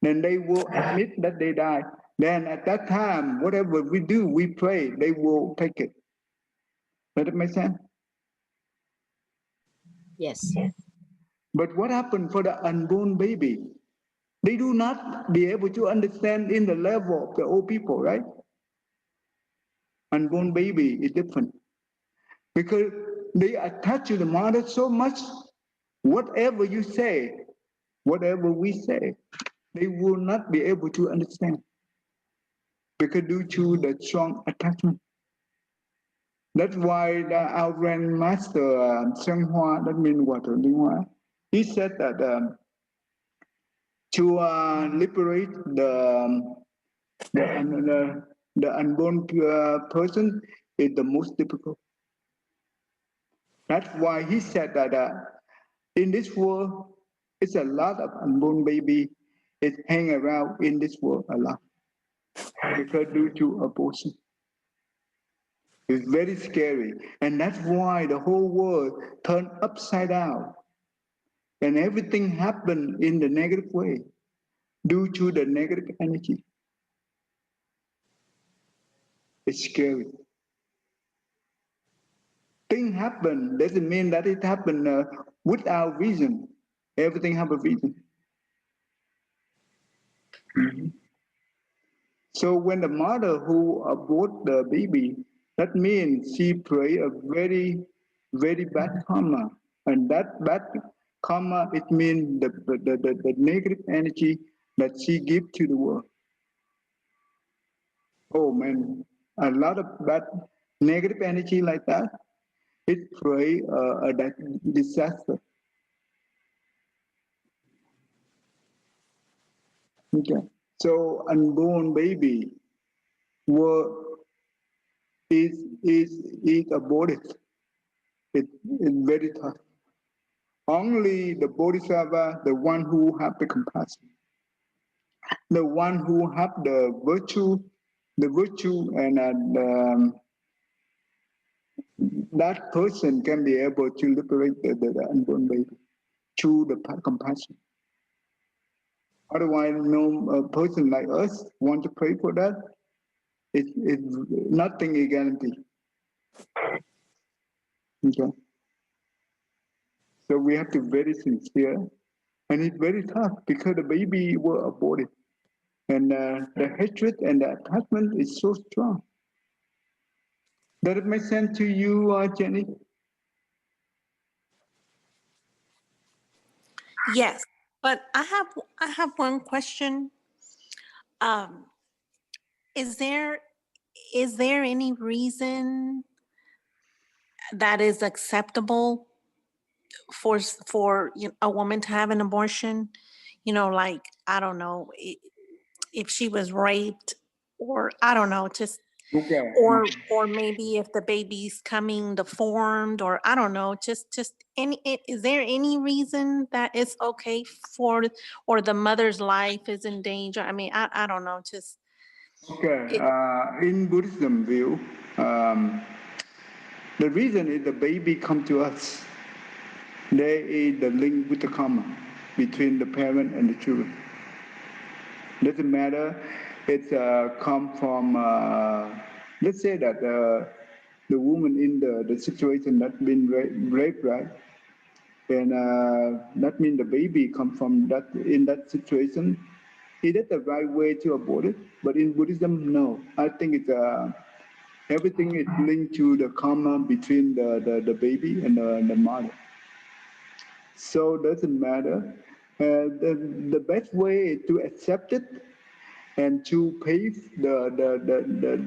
then they will admit that they died. Then at that time, whatever we do, we pray, they will take it. Does it make sense? Yes. But what happened for the unborn baby? They do not be able to understand in the level of the old people, right? Unborn baby is different because they attach to the mother so much. Whatever you say, whatever we say, they will not be able to understand because due to the strong attachment. That's why our grandmaster Seng Hoa, that means water, he said that to liberate the unborn person is the most difficult. That's why he said that in this world, it's a lot of unborn baby is hang around in this world a lot because due to abortion. It's very scary. And that's why the whole world turned upside down. And everything happened in the negative way due to the negative energy. It's scary. Things happen doesn't mean that it happened without reason. Everything have a reason. Mm-hmm. So when the mother who abort the baby, that means she pray a very, very bad karma. And that bad karma, it means the negative energy that she give to the world. Oh man, a lot of bad negative energy like that, it create a disaster. Okay, so unborn baby is aborted. It's very tough. Only the bodhisattva, the one who have the compassion, the one who have the virtue and that person can be able to liberate the unborn baby through the compassion. Otherwise, no person like us want to pray for that. Nothing is guaranteed. Okay. So we have to be very sincere, and it's very tough because the baby were aborted, and the hatred and the attachment is so strong. Does it make sense to you, Jenny? Yes, but I have one question. Is there any reason that is acceptable for a woman to have an abortion? You know, like, I don't know, if she was raped, or I don't know, just Okay. or maybe if the baby's coming deformed, or I don't know, just any, is there any reason that it's okay for, or the mother's life is in danger? I mean, I don't know, just Okay. In Buddhism view, the reason is the baby come to us. There is the link with the karma between the parent and the children. Doesn't matter. It's come from. Let's say that the woman in the situation that been raped, right? And that means the baby come from that in that situation. Is that the right way to abort it? But in Buddhism, no. I think it's everything is linked to the karma between the baby and the mother. So it doesn't matter. The best way is to accept it and to pave the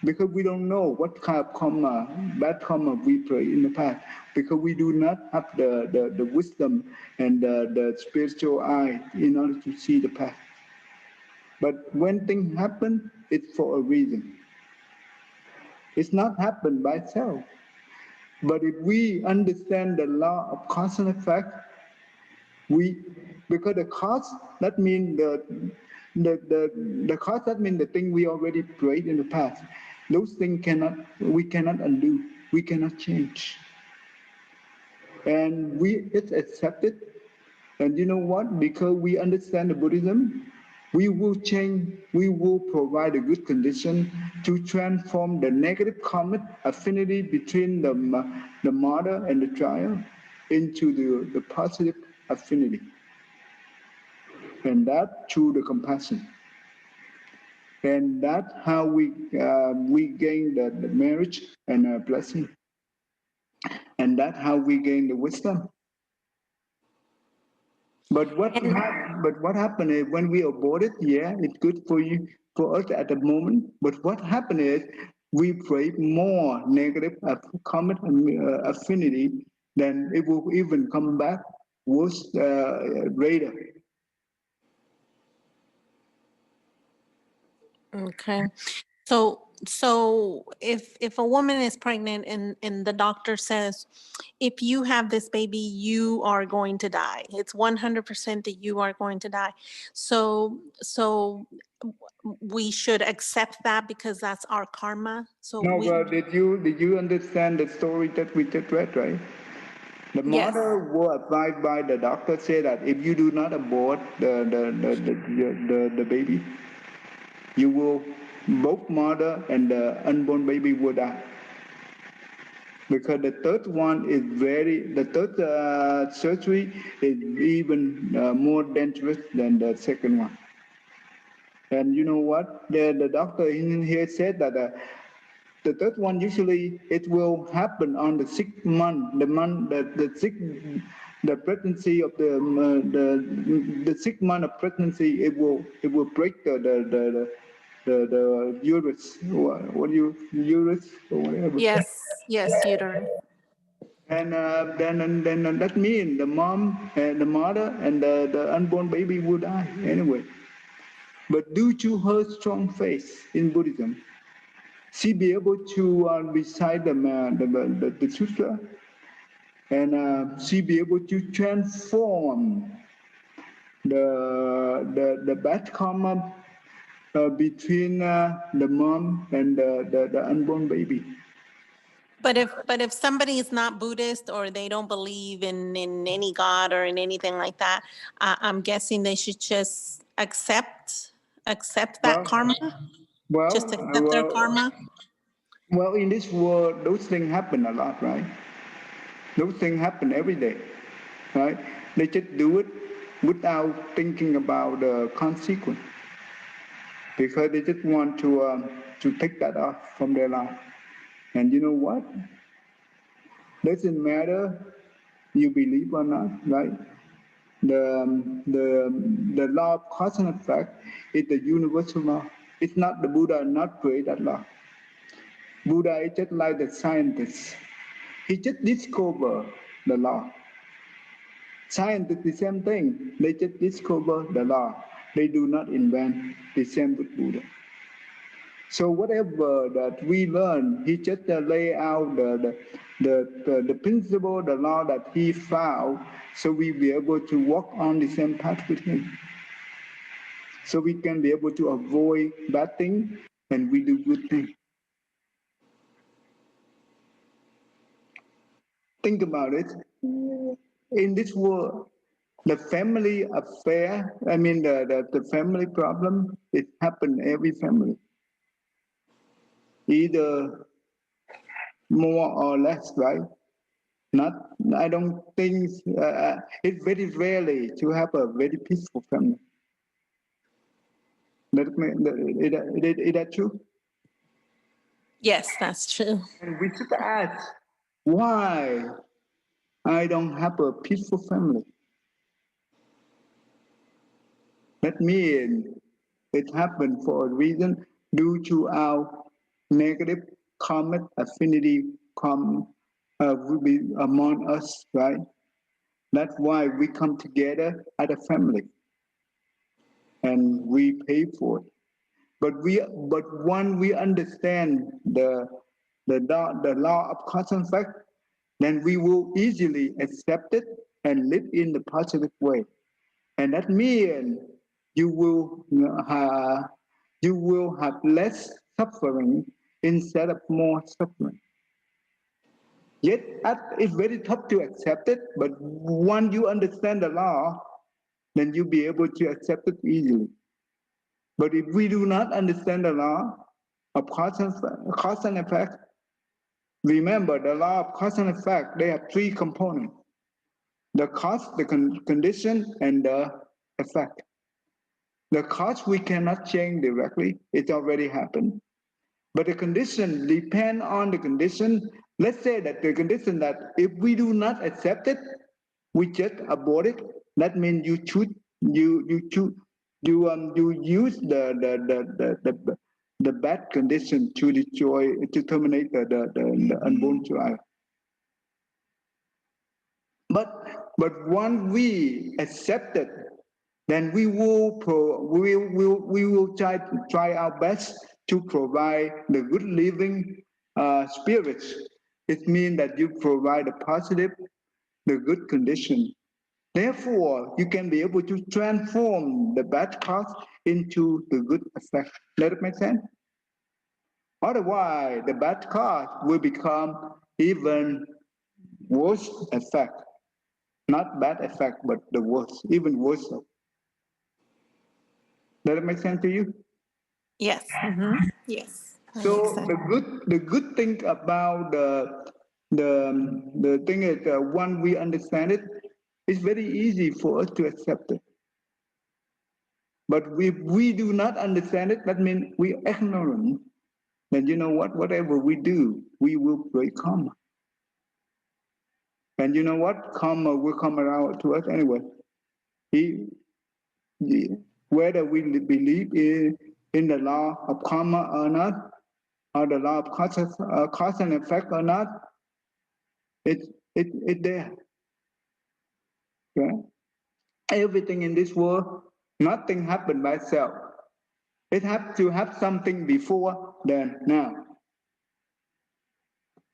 because we don't know what kind of karma, bad karma we play in the past, because we do not have the wisdom and the spiritual eye in order to see the past. But when things happen, it's for a reason. It's not happened by itself. But if we understand the law of cause and effect, because the cause, that means the cause, that means the thing we already prayed in the past. Those things we cannot undo, we cannot change. And we just accept it. And you know what? Because we understand the Buddhism, we will change, we will provide a good condition to transform the negative karmic affinity between the mother and the child into the positive affinity. And that through the compassion. And that's how we gain the marriage and blessing. And that's how we gain the wisdom. But what happened is when we abort it, yeah, it's good for us at the moment. But what happened is we create more negative karmic affinity, then it will even come back worse later. Okay. So if a woman is pregnant and the doctor says, if you have this baby, you are going to die. It's 100% that you are going to die. So we should accept that because that's our karma. So No, but did you understand the story that we just read, right? The Yes. mother was advised by the doctor, say that if you do not abort the baby, you will, both mother and the unborn baby will die. Because the third surgery is even more dangerous than the second one. And you know what? The doctor in here said that the third one, usually it will happen on the 6th month, the pregnancy of the 6th month of pregnancy. It will break the uterus. What uterus or whatever. Yes, uterus. And then that means the mom and the mother and the unborn baby will die anyway. But due to her strong faith in Buddhism, she be able to recite the sutra, and she be able to transform the bad karma between the mom and the unborn baby. But if somebody is not Buddhist or they don't believe in any God or in anything like that, I'm guessing they should just accept that karma. Just accept their karma. Well, in this world, those things happen a lot, right? Those things happen every day, right? They just do it without thinking about the consequence, because they just want to take that off from their life. And you know what? Doesn't matter you believe or not, right? The law of cause and effect is the universal law. It's not the Buddha not create that law. Buddha is just like the scientist. He just discover the law. Scientists, the same thing. They just discover the law. They do not invent. The same with Buddha. So whatever that we learn, he just lay out the principle, the law that he found, so we be able to walk on the same path with him. So we can be able to avoid bad things and we do good things. Think about it. In this world, the family affair, I mean the family problem, it happens every family. Either more or less, right? I don't think, it's very rarely to have a very peaceful family. Is that true? Yes, that's true. And we should ask, why I don't have a peaceful family? That means it happened for a reason due to our negative karmic affinity will be among us, right? That's why we come together as a family and we pay for it. But when we understand the law of cause and effect, then we will easily accept it and live in the positive way. And that means you will have less suffering instead of more suffering. Yet it's very tough to accept it, but once you understand the law, then you'll be able to accept it easily. But if we do not understand the law of cause and effect, remember the law of cause and effect, they have three components: the cause, the condition, and the effect. The cause we cannot change directly, it already happened. But the condition depend on the condition. Let's say that the condition that if we do not accept it, we just abort it. That means you choose you use the bad condition to destroy, to terminate the unborn child. But once we accept it, then we will try our best to provide the good living spirits. It means that you provide a positive, the good condition. Therefore, you can be able to transform the bad cause into the good effect. Does it make sense? Otherwise, the bad cause will become even worse effect. Not bad effect, but the worst, even worse. Does it make sense to you? Yes. Yes. That makes So sense. the good thing about the thing is when we understand it, it's very easy for us to accept it. But if we do not understand it, that means we are ignorant. Then you know what? Whatever we do, we will break karma. And you know what? Karma will come around to us anyway. Whether we believe in the law of karma or not, or the law of cause and effect or not, it's there. Okay? Everything in this world, nothing happened by itself. It has to have something before, then now.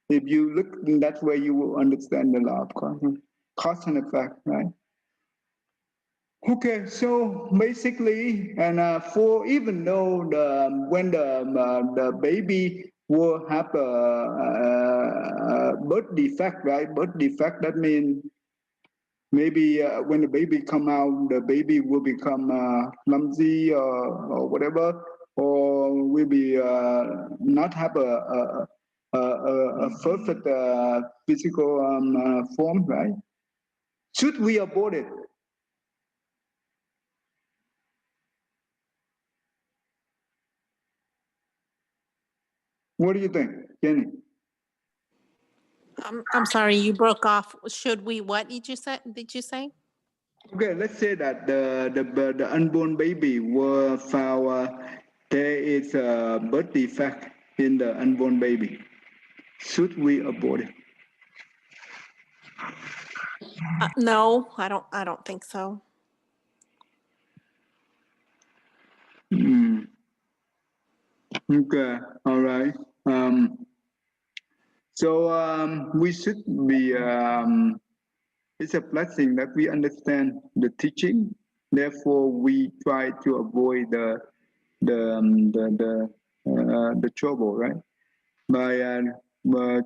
If you look in that way, you will understand the law of cause and effect, right? Okay, so basically, and for even though when the baby will have a birth defect, right? Birth defect, that means maybe when the baby come out, the baby will become clumsy or whatever, or will be not have a perfect physical form, right? Should we abort it? What do you think, Jenny? I'm sorry, you broke off. Should we, what did you say? Okay, let's say that the unborn baby were found there is a birth defect in the unborn baby. Should we abort it? No, I don't think so. Okay, all right. So we should be. It's a blessing that we understand the teaching. Therefore, we try to avoid the trouble, right? By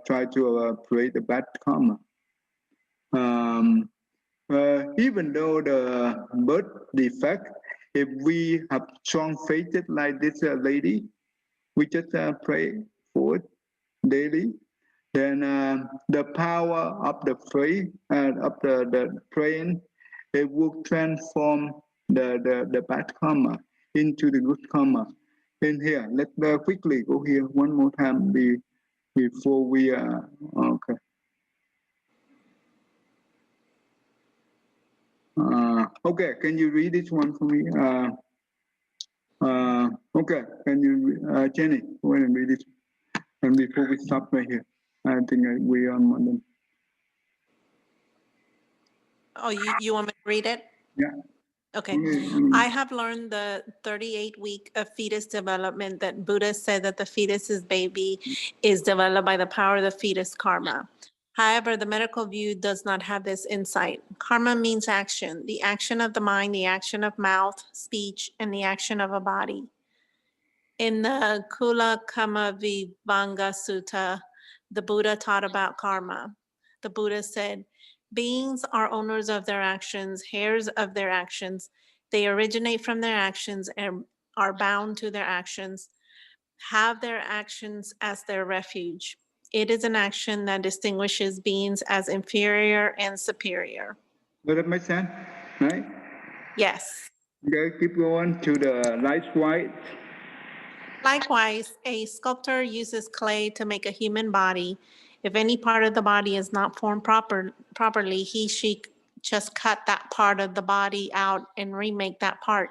try to create a bad karma. Even though the birth defect, if we have strong faith like this lady, we just pray for it daily. Then the power of the prayer of the praying, it will transform the bad karma into the good karma. In here, let's quickly go here one more time before we okay. Okay, can you read this one for me? Okay, can you, Jenny, go ahead and read it. And before we stop right here, I think we are on one. Oh, you want me to read it? Yeah. Okay. I have learned the 38-week of fetus development that Buddha said that the fetus's baby is developed by the power of the fetus karma. However, the medical view does not have this insight. Karma means action, the action of the mind, the action of mouth, speech, and the action of a body. In the Kula Kama Vibhanga Sutta, the Buddha taught about karma. The Buddha said, beings are owners of their actions, heirs of their actions. They originate from their actions and are bound to their actions, have their actions as their refuge. It is an action that distinguishes beings as inferior and superior. Does that make sense? Right? Yes. Okay, keep going to the light white. Likewise, a sculptor uses clay to make a human body. If any part of the body is not formed properly, she just cut that part of the body out and remake that part.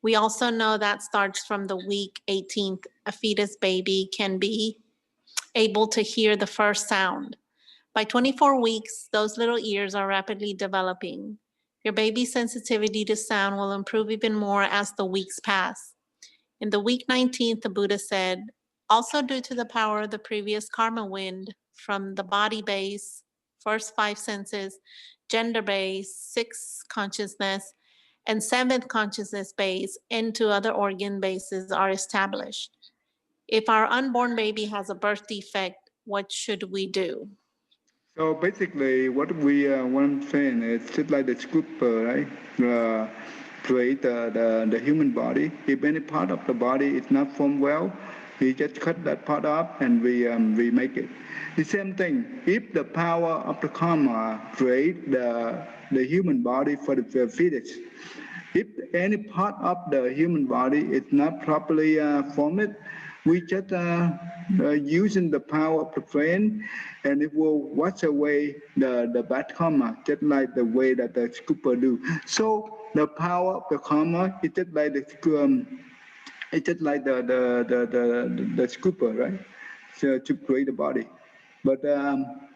We also know that starts from the week 18th, a fetus baby can be able to hear the first sound. By 24 weeks, those little ears are rapidly developing. Your baby's sensitivity to sound will improve even more as the weeks pass. In the week 19th, the Buddha said, also due to the power of the previous karma wind from the body base, first 5 senses, gender base, 6th consciousness, and 7th consciousness base into other organ bases are established. If our unborn baby has a birth defect, what should we do? So basically, what I'm saying is just like the sculptor, right? Create the human body. If any part of the body is not formed well, we just cut that part up and we make it. The same thing. If the power of the karma create the human body for the fetus, if any part of the human body is not properly formed, we just using the power of the brain, and it will wash away the bad karma, just like the way that the sculptor do. So the power of the karma is just like it's just like the sculptor, right? So to create the body. But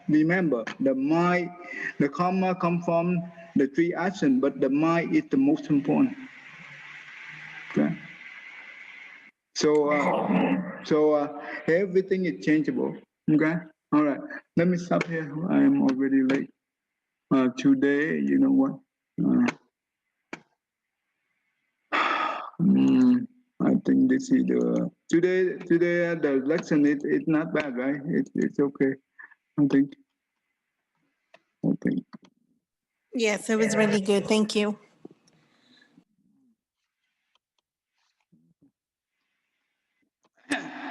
remember, the mind, the karma come from the 3 actions, but the mind is the most important. Okay. So everything is changeable. Okay. All right. Let me stop here. I am already late. Today, you know what? I think this is the today. The lesson is not bad, right? It's okay. I think. Okay. Yes, it was really good. Thank you.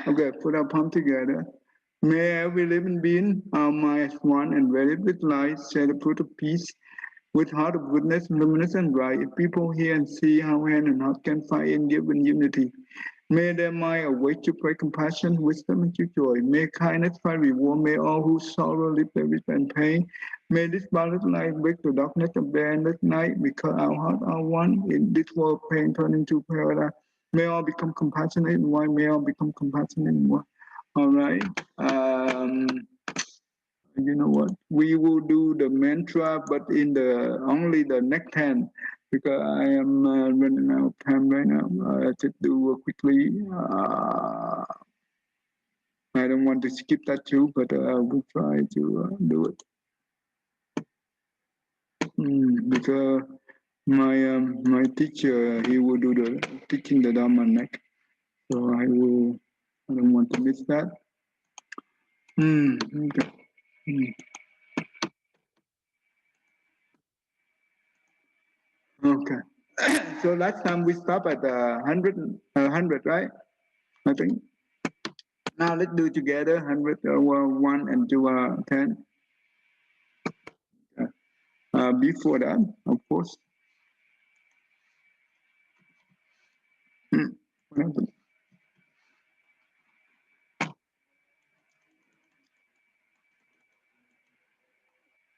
Okay, put our palm together. May every living being, our minds one and varied with light, share the fruit of peace, with heart of goodness, luminous and bright. If people hear and see how hand and heart can find in given unity, may their mind awake to pray compassion, wisdom, and to joy. May kindness find reward. May all who sorrow live their with and pain. May this boundless light break the darkness of the endless night, because our hearts are one. In this world, pain turn into paradise. May all become compassionate and one. May all become compassionate and one. All right. You know what? We will do the mantra, but in the only the next 10, because I am running out of time right now. I just do quickly. I don't want to skip that too, but I will try to do it. Because my teacher, he will do the teaching the Dharma next, so I don't want to miss that. Okay. Okay. So last time we stopped at 100, right? I think. Now let's do together 100, 1 and 2, 10. Before that, of course. What happened?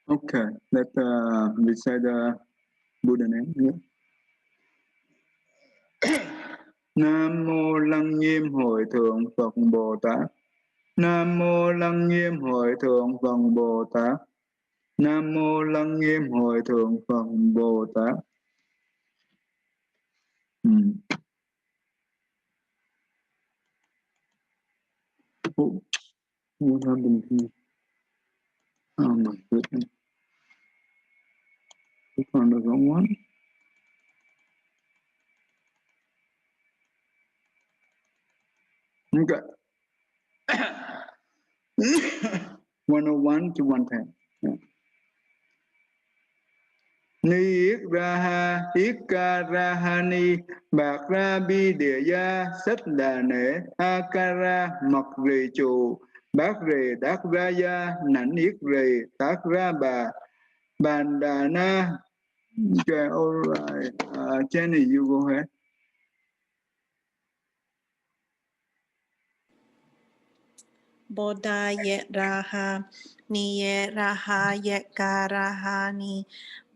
Okay, let's recite Buddha name. Yeah. Nam mô Lăng Nghiêm Hội Thượng Phật Bồ Tát. Nam mô Lăng Nghiêm Hội Thượng Phật Bồ Tát. Nam mô Lăng Nghiêm Hội Thượng Phật Bồ Tát. What happened here? Oh my goodness. I found the wrong one. Okay. 101 to 110. Yeah. Ni ik raha ikarahani bạc ra bi địa gia sách đà nể akara mặc rì chù bác rì đắc ra gia nảnh yết rì tác ra bà bàn đà na. Okay, all right. Jenny, you go ahead. Bodha yet raha, ni yet raha yet karaha ni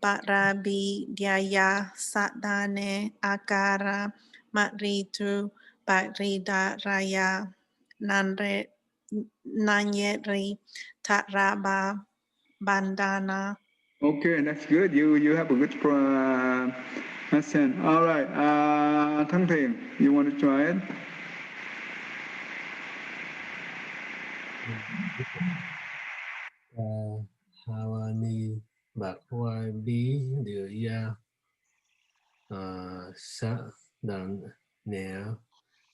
barabi dyaya satdane akara matritu bakrida raya nanyetri tatraba bandana. Okay, that's good. You have a good accent. All right. Thăng Thiền, you want to try it? Havani bạc hoa bí địa gia sa đàn nẻ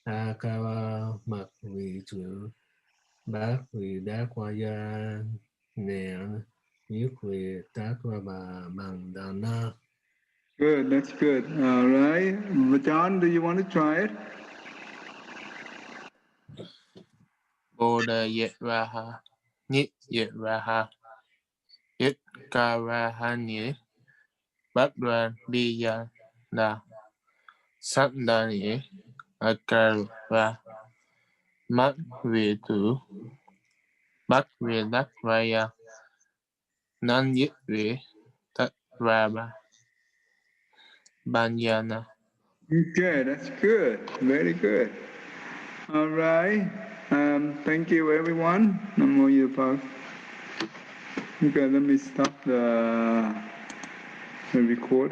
akara mặc vị chữ bác vị đắc hoa gia nẻ yết vị tác ra bà bằng đana. Good, that's good. All right. John, do you want to try it? Bodha yet raha, nit yet raha, yet karahani, bakran biya na, satdani, akara, mat vitu, bak vidak raya, nan yit vi, tat raba, banyana. Okay, that's good. Very good. All right. Thank you, everyone. Namo Yapa. Okay, let me stop the record.